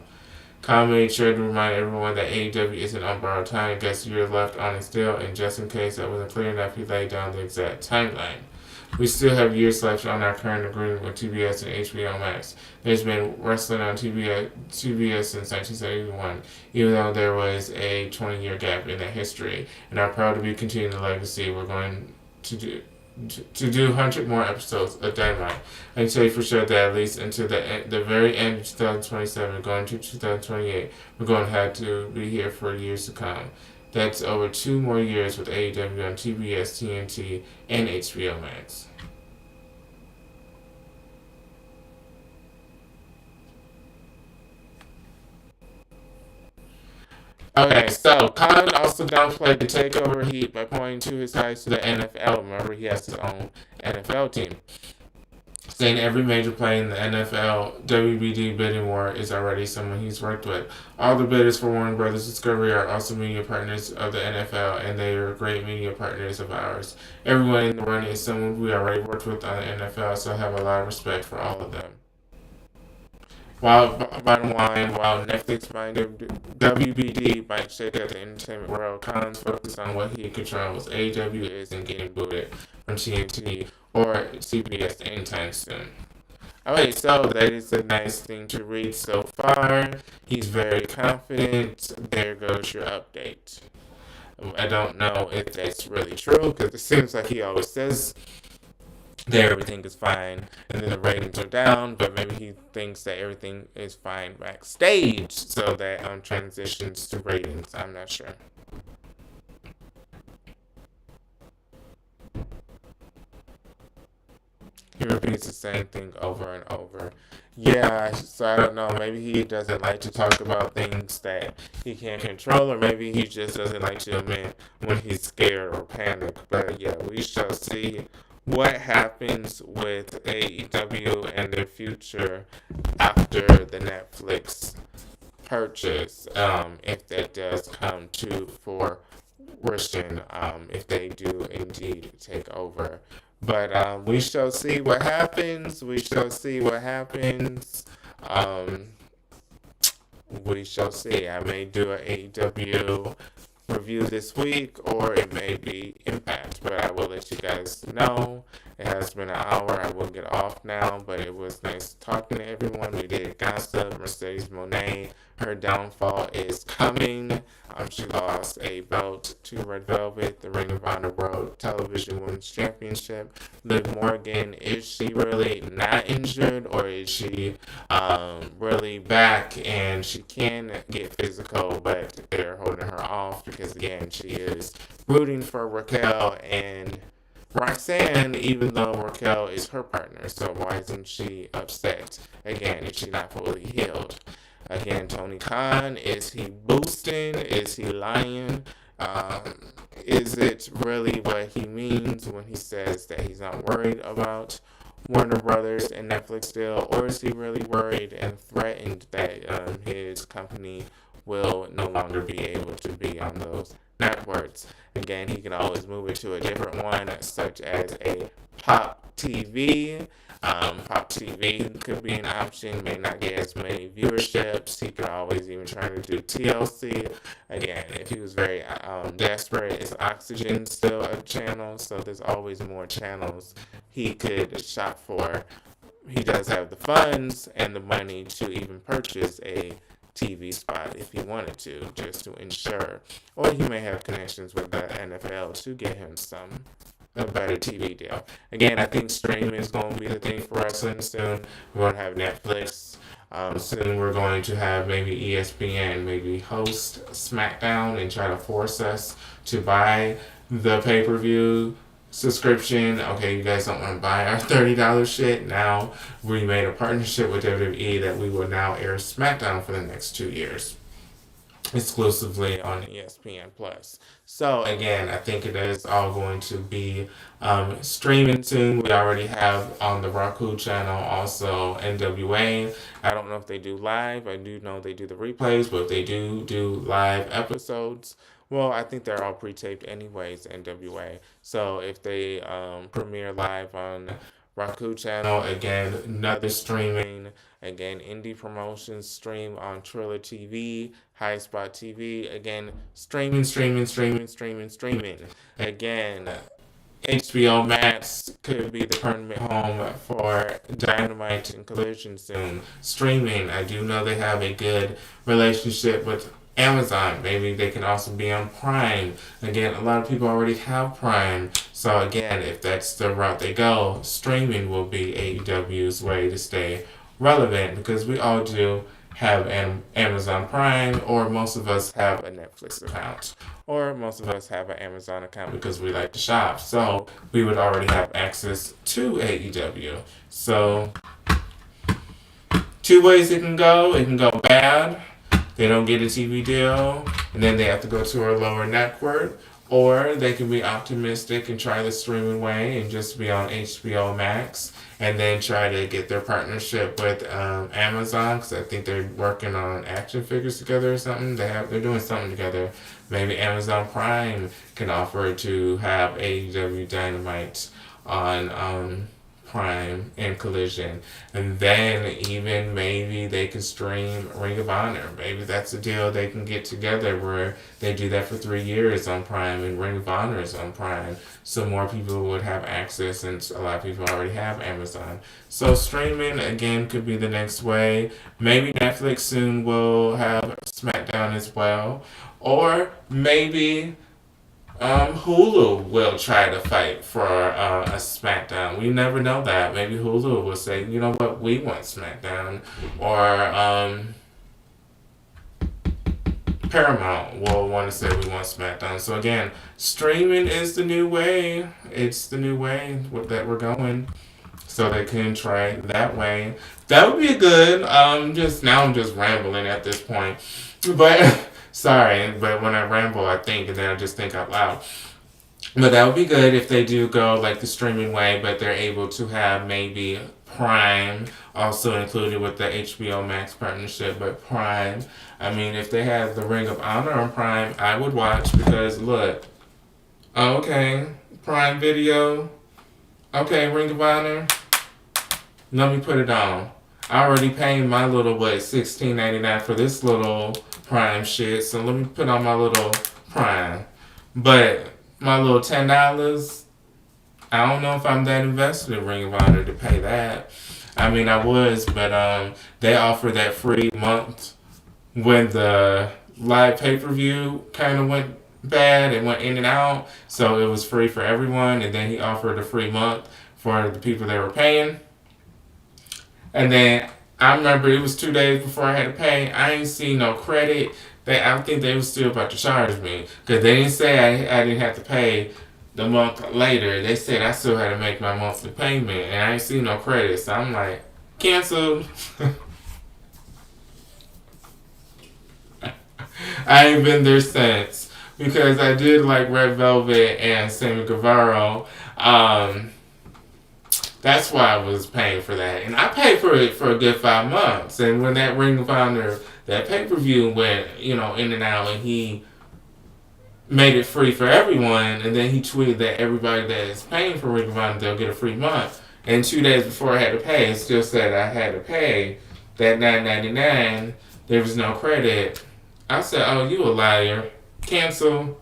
Khan made sure to remind everyone that AEW isn't on borrowed time, gets years left on his deal, and just in case that wasn't clear enough, he laid down the exact timeline. We still have years left on our current agreement with TBS and HBO Max. There's been wrestling on TBS since 1971, even though there was a 20-year gap in that history. And I'm proud to be continuing the legacy. We're going to do 100 more episodes of Dynamite. I can tell you for sure that at least until the very end of 2027, going to 2028, we're going to have to be here for years to come. That's over 2 more years with AEW on TBS, TNT, and HBO Max. Okay, so Khan also downplayed the takeover heat by pointing to his ties to the NFL. Remember, he has his own NFL team. Saying every major player in the NFL WBD bidding war is already someone he's worked with. All the bidders for Warner Brothers Discovery are also media partners of the NFL, and they are great media partners of ours. Everyone in the running is someone we already worked with on the NFL, so I have a lot of respect for all of them. Bottom line, while Netflix buying WBD might shake up the entertainment world, Khan's focus on what he controls. AEW isn't getting booted from TNT or CBS anytime soon. Okay, so that is a nice thing to read so far. He's very confident. There goes your update. I don't know if that's really true because it seems like he always says that everything is fine and then the ratings are down, but maybe he thinks that everything is fine backstage so that transitions to ratings. I'm not sure. He repeats the same thing over and over. Yeah, so I don't know. Maybe he doesn't like to talk about things that he can't control, or maybe he just doesn't like to admit when he's scared or panicked. But yeah, we shall see what happens with AEW and their future after the Netflix purchase, if that does come to fruition, if they do indeed take over. But we shall see what happens. We shall see what happens. Um, we shall see. I may do an AEW review this week, or it may be Impact, but I will let you guys know. It has been an hour. I will get off now, but it was nice talking to everyone. We did gossip. Mercedes Monet, her downfall is coming. She lost a belt to Red Velvet, the Ring of Honor World Television Women's Championship. Liv Morgan, is she really not injured, or is she really back and she can get physical, but they're holding her off because, again, she is rooting for Raquel and Roxanne, even though Raquel is her partner. So why isn't she upset? Again, is she not fully healed? Again, Tony Khan, is he boosting? Is he lying? Um, is it really what he means when he says that he's not worried about Warner Brothers and Netflix deal, or is he really worried and threatened that his company will no longer be able to be on those networks? Again, he can always move it to a different one, such as a Pop TV. Pop TV could be an option, may not get as many viewerships. He could always even try to do TLC. Again, if he was very desperate, is Oxygen still a channel? So there's always more channels he could shop for. He does have the funds and the money to even purchase a TV spot if he wanted to, just to ensure. Or he may have connections with the NFL to get him a better TV deal. Again, I think streaming is going to be the thing for wrestling soon. We're going to have Netflix. Soon we're going to have maybe ESPN maybe host SmackDown and try to force us to buy the pay-per-view subscription. Okay, you guys don't want to buy our $30 shit. Now we made a partnership with WWE that we will now air SmackDown for the next 2 years exclusively on ESPN Plus. So again, I think it is all going to be streaming soon. We already have on the Roku channel also NWA. I don't know if they do live. I do know they do the replays, but if they do live episodes, well, I think they're all pre-taped anyways, NWA. So if they premiere live on Roku channel, again, another streaming. Again, indie promotions stream on Triller TV, High Spot TV. Again, streaming. Again, HBO Max could be the permanent home for Dynamite and Collision soon. Streaming, I do know they have a good relationship with Amazon. Maybe they can also be on Prime. Again, a lot of people already have Prime. So again, if that's the route they go, streaming will be AEW's way to stay relevant, because we all do have an Amazon Prime, or most of us have a Netflix account, or most of us have an Amazon account because we like to shop. So we would already have access to AEW. So two ways it can go. It can go bad. They don't get a TV deal, and then they have to go to a lower network. Or they can be optimistic and try the streaming way and just be on HBO Max, and then try to get their partnership with Amazon, because I think they're working on action figures together or something. They're doing something together. Maybe Amazon Prime can offer to have AEW Dynamite on Prime and Collision, and then even maybe they can stream Ring of Honor. Maybe that's a deal they can get together where they do that for 3 years on Prime, and Ring of Honor is on Prime, so more people would have access, and a lot of people already have Amazon. So streaming again could be the next way. Maybe Netflix soon will have SmackDown as well, or maybe Hulu will try to fight for a SmackDown. We never know that. Maybe Hulu will say, you know what, we want SmackDown. Or Paramount will want to say we want SmackDown. So again, streaming is the new way. It's the new way that we're going. So they can try it that way. That would be good. Just now I'm just rambling at this point. But sorry, but when I ramble, I think, and then I just think out loud. But that would be good if they do go like the streaming way, but they're able to have maybe Prime also included with the HBO Max partnership. But Prime, I mean, if they had the Ring of Honor on Prime, I would watch because look, okay, Prime Video, okay, Ring of Honor, let me put it on. I already paid my little what $16.99 for this little Prime shit, so let me put on my little Prime. But my little $10, I don't know if I'm that invested in Ring of Honor to pay that. I mean, I was, but they offer that free month when the live pay per view kind of went bad and went in and out, so it was free for everyone. And then he offered a free month for the people that were paying. And then I remember it was 2 days before I had to pay. I ain't seen no credit. I think they was still about to charge me because they didn't say I didn't have to pay the month later. They said I still had to make my monthly payment, and I ain't seen no credit. So I'm like, canceled. I ain't been there since because I did like Red Velvet and Sammy Guevara. That's why I was paying for that. And I paid for it for a good 5 months. And when that Ring of Honor, that pay-per-view went, in and out, and he made it free for everyone, and then he tweeted that everybody that is paying for Ring of Honor, they'll get a free month. And 2 days before I had to pay, it still said I had to pay that $9.99. There was no credit. I said, oh, you a liar. Cancel.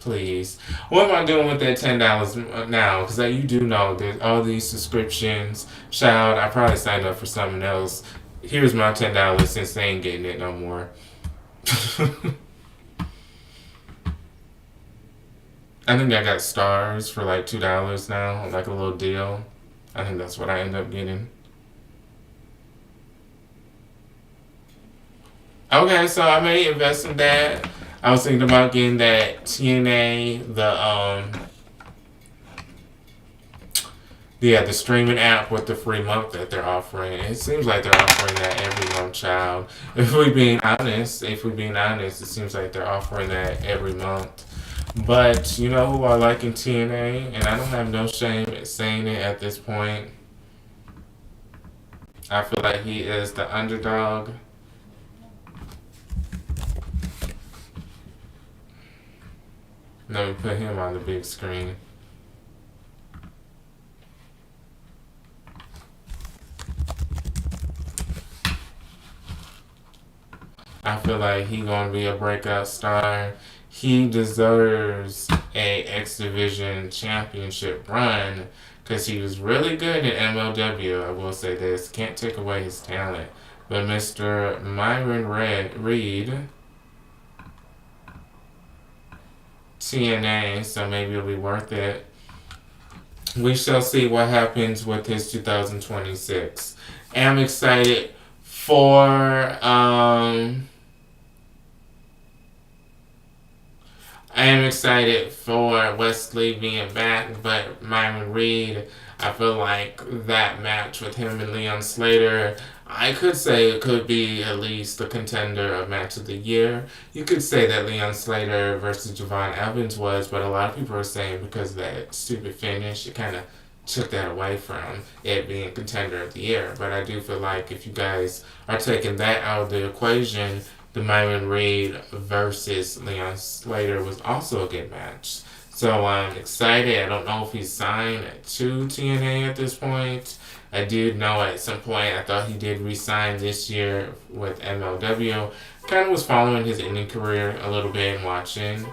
Please. What am I doing with that $10 now? Because you do know there's all these subscriptions. Child, I probably signed up for something else. Here's my $10 since they ain't getting it no more. I think I got stars for like $2 now, like a little deal. I think that's what I end up getting. Okay, so I may invest in that. I was thinking about getting that TNA, the streaming app with the free month that they're offering. It seems like they're offering that every month, child. If we're being honest, it seems like they're offering that every month. But you know who I like in TNA, and I don't have no shame at saying it at this point. I feel like he is the underdog. Let me put him on the big screen. I feel like he's gonna be a breakout star. He deserves a X Division championship run because he was really good at MLW. I will say this. Can't take away his talent. But Mr. Myron Reed, TNA, so maybe it'll be worth it. We shall see what happens with his 2026. I'm excited for Wesley being back, but Myron Reed, I feel like that match with him and Leon Slater, I could say it could be at least the contender of match of the year. You could say that Leon Slater versus Javon Evans was, but a lot of people are saying because of that stupid finish, it kind of took that away from it being contender of the year. But I do feel like if you guys are taking that out of the equation, the Myron Reed versus Leon Slater was also a good match. So I'm excited. I don't know if he's signed to TNA at this point. I did know at some point I thought he did re-sign this year with MLW. Kind of was following his indie career a little bit and watching,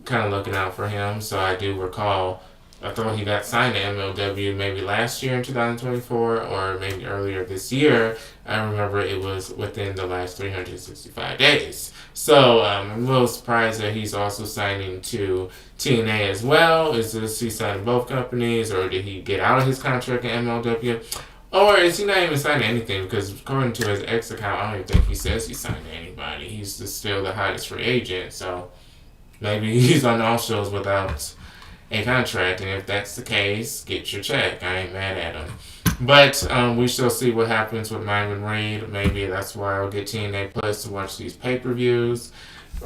kind of looking out for him. So I do recall I thought he got signed to MLW maybe last year in 2024 or maybe earlier this year. I remember it was within the last 365 days. So I'm a little surprised that he's also signing to TNA as well. Is this he signing both companies, or did he get out of his contract in MLW? Or is he not even signing anything? Because according to his X account, I don't even think he says he's signed to anybody. He's just still the hottest free agent. So maybe he's on all shows without a contract, and if that's the case, get your check. I ain't mad at him. But we shall see what happens with Myron Reed. Maybe that's why I'll get TNA Plus to watch these pay-per-views.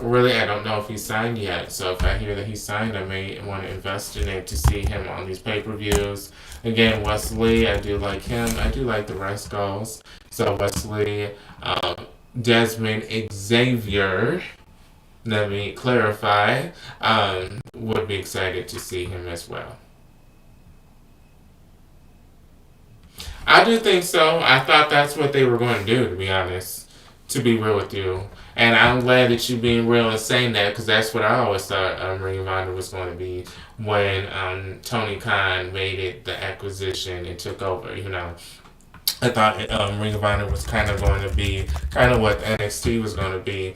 Really, I don't know if he's signed yet. So if I hear that he's signed, I may want to invest in it to see him on these pay-per-views. Again, Wesley, I do like him. I do like the Rascals. So Wesley, Desmond Xavier, let me clarify, would be excited to see him as well. I do think so. I thought that's what they were going to do, to be honest, to be real with you. And I'm glad that you're being real and saying that, because that's what I always thought Ring of Honor was going to be when Tony Khan made it the acquisition and took over, you know. I thought Ring of Honor was kind of going to be kind of what NXT was going to be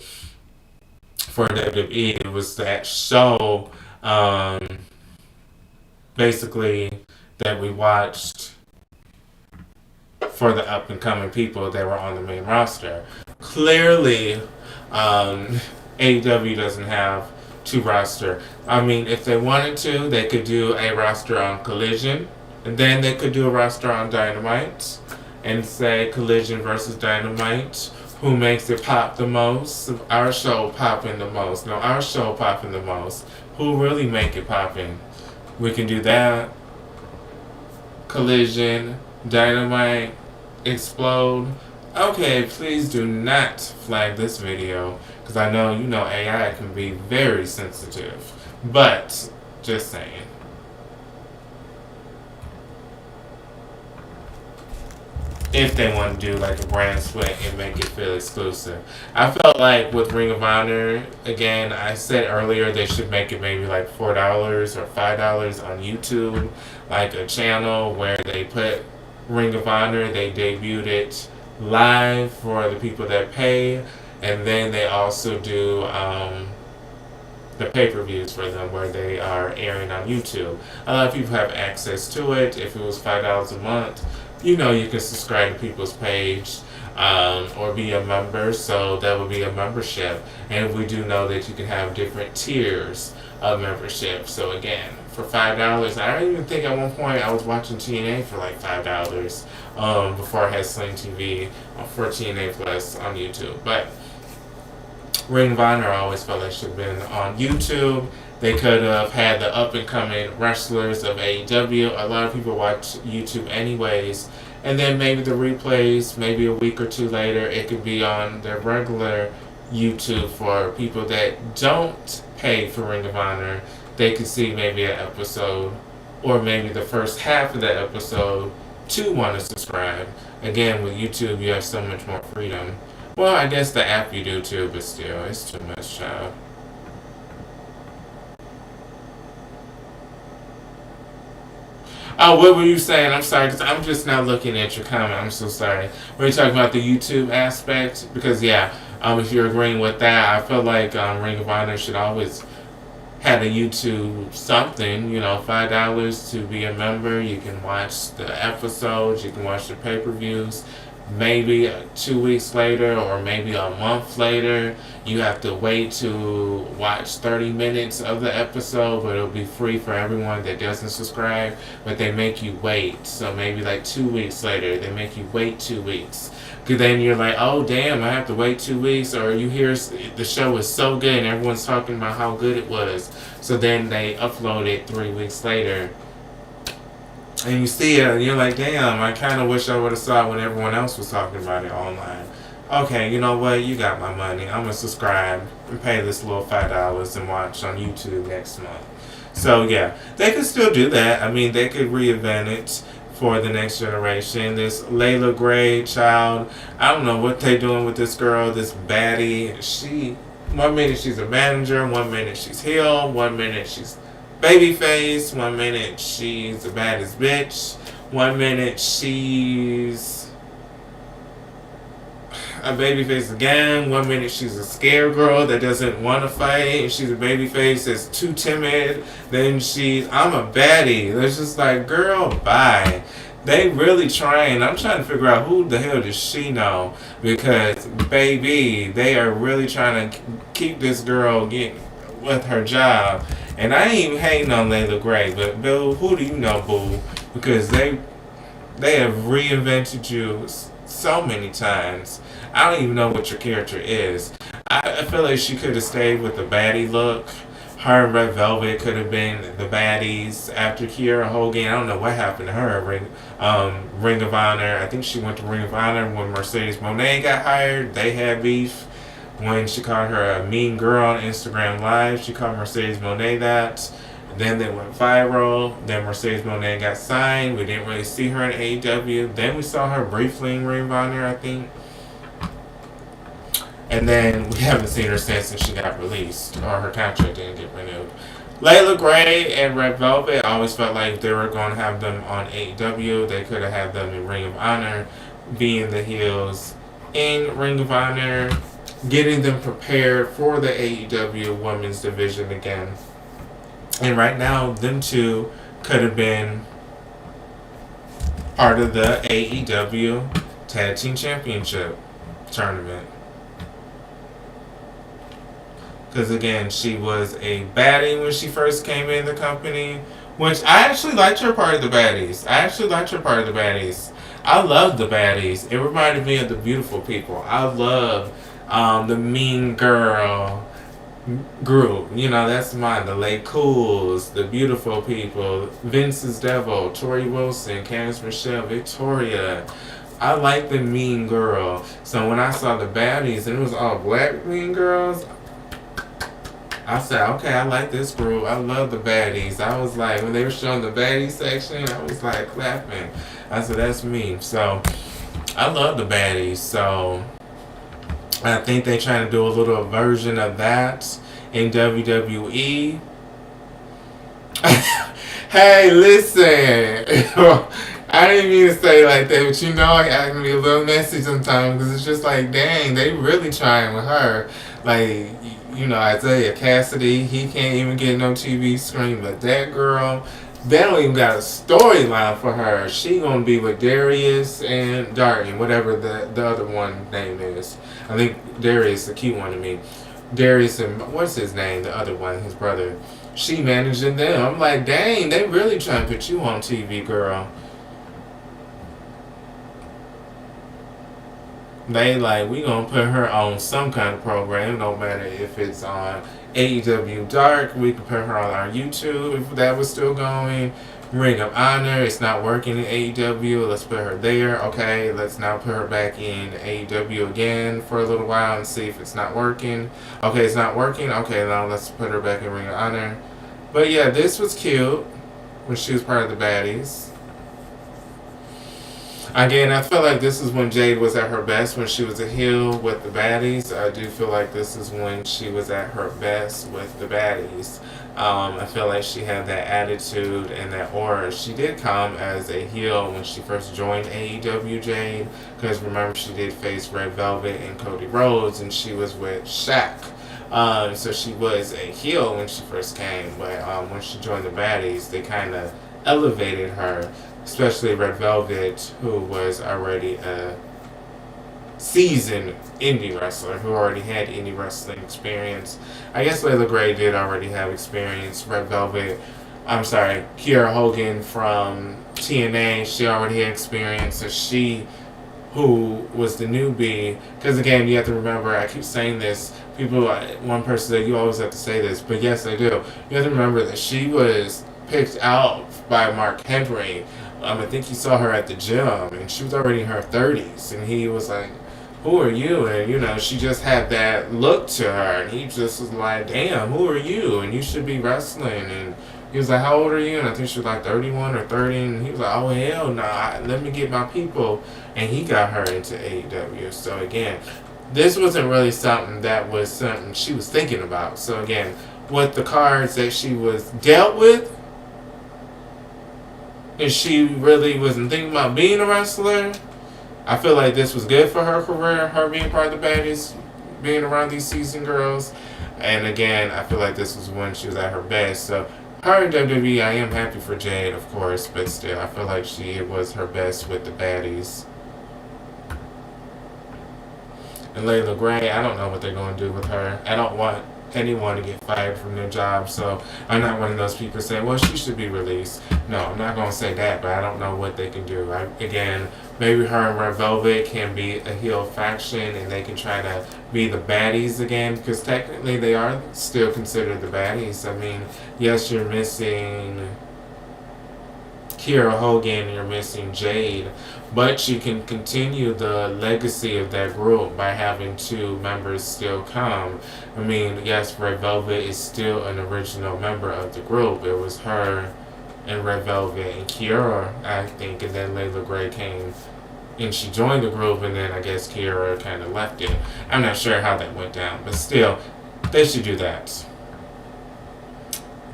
for WWE. It was that show, basically, that we watched for the up and coming people that were on the main roster. Clearly, AEW doesn't have two roster. I mean, if they wanted to, they could do a roster on Collision, and then they could do a roster on Dynamite, and say Collision versus Dynamite. Who makes it pop the most? Our show popping the most. No, our show popping the most. Who really make it popping? We can do that. Collision, Dynamite, Explode. Okay, please do not flag this video, because I know you know AI can be very sensitive. But, just saying. If they want to do like a brand split and make it feel exclusive. I felt like with Ring of Honor, again, I said earlier they should make it maybe like $4 or $5 on YouTube, like a channel where they put Ring of Honor, they debuted it live for the people that pay, and then they also do the pay-per-views for them where they are airing on YouTube. A lot of people have access to it. If it was $5 a month, you know you can subscribe to people's page or be a member, so that would be a membership. And we do know that you can have different tiers of membership. So again, for $5, I don't even think at one point I was watching TNA for like $5 before I had Sling TV for TNA Plus on YouTube. But Ring of Honor, I always felt like should have been on YouTube. They could have had the up-and-coming wrestlers of AEW. A lot of people watch YouTube anyways. And then maybe the replays, maybe a week or two later, it could be on their regular YouTube for people that don't pay for Ring of Honor. They could see maybe an episode, or maybe the first half of that episode, to want to subscribe. Again, with YouTube, you have so much more freedom. Well, I guess the app you do too, but still, it's too much, child. Oh, what were you saying? I'm sorry, because I'm just now looking at your comment. I'm so sorry. Were you talking about the YouTube aspect? Because, yeah, if you're agreeing with that, I feel like Ring of Honor should always have a YouTube something, you know, $5 to be a member. You can watch the episodes, you can watch the pay-per-views. Maybe 2 weeks later or maybe a month later, you have to wait to watch 30 minutes of the episode, but it'll be free for everyone that doesn't subscribe, but they make you wait. So maybe like 2 weeks later, they make you wait 2 weeks. Because then you're like, oh damn, I have to wait 2 weeks, or you hear the show is so good and everyone's talking about how good it was. So then they upload it 3 weeks later. And you see it, and you're like, damn, I kind of wish I would have saw it when everyone else was talking about it online. Okay, you know what? You got my money. I'm going to subscribe and pay this little $5 and watch on YouTube next month. So, yeah, they could still do that. I mean, they could reinvent it for the next generation. This Layla Gray child, I don't know what they're doing with this girl, this baddie. One minute she's a manager, 1 minute she's heel, 1 minute she's babyface. 1 minute she's the baddest bitch. 1 minute she's a babyface again. 1 minute she's a scared girl that doesn't want to fight. She's a babyface that's too timid. Then I'm a baddie. It's just like, girl, bye. They really trying. I'm trying to figure out who the hell does she know, because baby, they are really trying to keep this girl getting with her job. And I ain't even hating on Layla Gray, but Bill, who do you know, boo? Because they have reinvented you so many times. I don't even know what your character is. I feel like she could have stayed with the baddie look. Her and Red Velvet could have been the baddies after Kiera Hogan. I don't know what happened to her. Ring of Honor. I think she went to Ring of Honor when Mercedes Moné got hired. They had beef. When she called her a mean girl on Instagram Live, she called Mercedes Moné that. Then they went viral. Then Mercedes Moné got signed. We didn't really see her in AEW. Then we saw her briefly in Ring of Honor, I think. And then we haven't seen her since she got released, or her contract didn't get renewed. Layla Gray and Red Velvet, I always felt like they were going to have them on AEW. They could have had them in Ring of Honor, being the heels in Ring of Honor, getting them prepared for the AEW Women's Division again. And right now, them two could have been part of the AEW Tag Team Championship tournament. Because again, she was a baddie when she first came in the company, which I actually liked her part of the baddies. I loved the baddies. It reminded me of the Beautiful People. I love the Mean Girl group. You know, that's mine. The Lay Cools, the Beautiful People, Vince's Devil, Tori Wilson, Candice Michelle, Victoria. I like the Mean Girl. So when I saw the baddies and it was all black Mean Girls, I said, okay, I like this group. I love the baddies. I was like, when they were showing the baddie section, I was like clapping. I said, that's me. So I love the baddies. So I think they're trying to do a little version of that in WWE. Hey, listen. I didn't mean to say it like that, but you know, I can be a little messy sometimes because it's just like, dang, they really trying with her. Like, you know, Isaiah Cassidy, he can't even get no TV screen, but that girl, they don't even got a storyline for her. She gonna be with Darius and Darton, whatever the other one name is. I think Darius, the cute one to me. Darius and, what's his name, the other one, his brother. She managing them. I'm like, dang, they really trying to put you on TV, girl. They like, we gonna put her on some kind of program. No matter if it's on AEW Dark, we can put her on our YouTube if that was still going. Ring of Honor, it's not working in AEW. Let's put her there. Okay, let's now put her back in AEW again for a little while and see if it's not working. Okay, it's not working. Okay, now let's put her back in Ring of Honor. But yeah, this was cute when she was part of the baddies. Again, I feel like this is when Jade was at her best, when she was a heel with the baddies. I do feel like this is when she was at her best with the baddies. I feel like she had that attitude and that aura. She did come as a heel when she first joined AEW, Jade, because remember she did face Red Velvet and Cody Rhodes, and she was with Shaq. So she was a heel when she first came, but when she joined the baddies, they kind of elevated her. Especially Red Velvet, who was already a seasoned indie wrestler, who already had indie wrestling experience. I guess Layla Gray did already have experience. Red Velvet, Kiera Hogan from TNA, she already had experience. So she, who was the newbie, because again, you have to remember, I keep saying this, one person said, you always have to say this, but yes, I do. You have to remember that she was picked out by Mark Henry. I think he saw her at the gym, and she was already in her 30s, and he was like, who are you? And, you know, she just had that look to her, and he just was like, damn, who are you? And you should be wrestling. And he was like, how old are you? And I think she was like 31 or 30, and he was like, oh, hell nah, let me get my people. And he got her into AEW. So, again, this wasn't really something that was something she was thinking about. So, again, with the cards that she was dealt with, and she really wasn't thinking about being a wrestler. I feel like this was good for her career, her being part of the baddies, being around these seasoned girls. And again, I feel like this was when she was at her best. So her in WWE, I am happy for Jade, of course, but still, I feel like she was her best with the baddies. And Layla Gray, I don't know what they're going to do with her. I don't want anyone to get fired from their job, so I'm not one of those people saying, well, she should be released. No, I'm not going to say that, but I don't know what they can do. Again, maybe her and Red Velvet can be a heel faction, and they can try to be the baddies again, because technically they are still considered the baddies. I mean, yes, you're missing Kiera Hogan and you're missing Jade, but you can continue the legacy of that group by having two members still come. I mean, yes, Red Velvet is still an original member of the group. It was her and Red Velvet and Kiera, I think, and then Layla Gray came and she joined the group, and then I guess Kiera kind of left it. I'm not sure how that went down, but still, they should do that.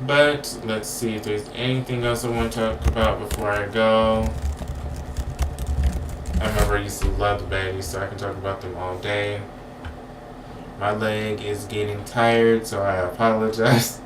But let's see if there's anything else I want to talk about before I go. I remember I used to love the baddies, so I can talk about them all day. My leg is getting tired, so I apologize.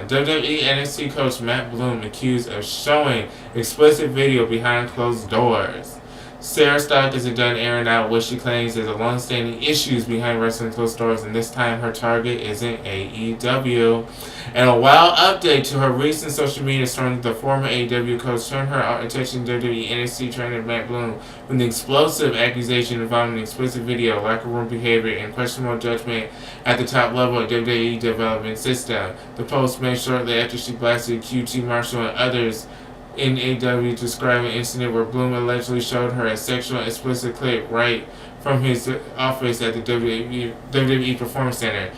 WWE NXT coach Matt Bloom accused of showing explicit video behind closed doors. Sarah Stock isn't done airing out what she claims is a long-standing issues behind wrestling closed doors, and this time her target isn't AEW. And a wild update to her recent social media story, the former AEW coach turned her attention to WWE NXT trainer Matt Bloom with an explosive accusation involving explicit video, locker room behavior, and questionable judgment at the top level of WWE development system. The post made shortly after she blasted QT Marshall and others in AEW described an incident where Bloom allegedly showed her a sexual explicit clip right from his office at the WWE Performance Center.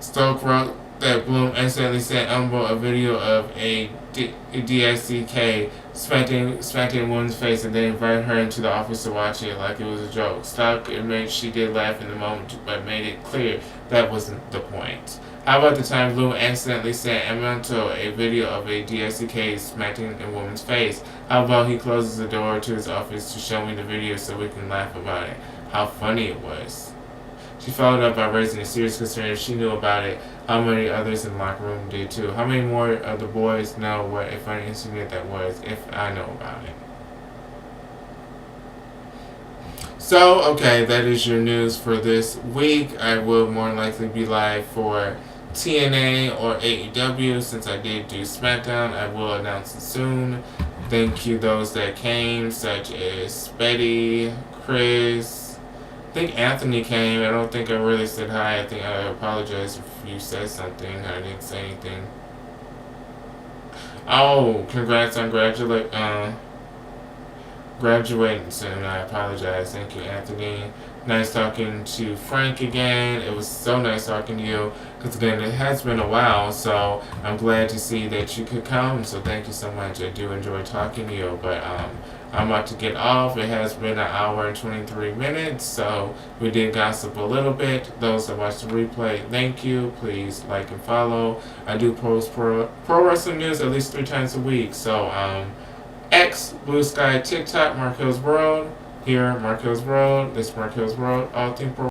Stoke wrote that Bloom accidentally sent Umbo a video of a DSCK smacking a woman's face and then invited her into the office to watch it like it was a joke. Stock admitted she did laugh in the moment, but made it clear that wasn't the point. How about the time Bloom accidentally sent Emento a video of a DSCK smacking a woman's face? How about he closes the door to his office to show me the video so we can laugh about it? How funny it was. She followed up by raising a serious concern if she knew about it. How many others in the locker room did too? How many more of the boys know what a funny incident that was if I know about it? So, okay, that is your news for this week. I will more than likely be live for TNA or AEW. Since I did do SmackDown, I will announce it soon. Thank you those that came, such as Betty, Chris. I think Anthony came. I don't think I really said hi. I think I apologize if you said something. I didn't say anything. Oh, congrats on graduating soon. I apologize. Thank you, Anthony. Nice talking to Frank again. It was so nice talking to you. Because again, it has been a while, so I'm glad to see that you could come. So thank you so much. I do enjoy talking to you. But I'm about to get off. It has been an hour and 23 minutes, so we did gossip a little bit. Those that watch the replay, thank you. Please like and follow. I do post pro wrestling news at least 3 times a week. So X, Blue Sky, TikTok, Marquelworld. Here, Marquelworld. This Marquelworld. All things pro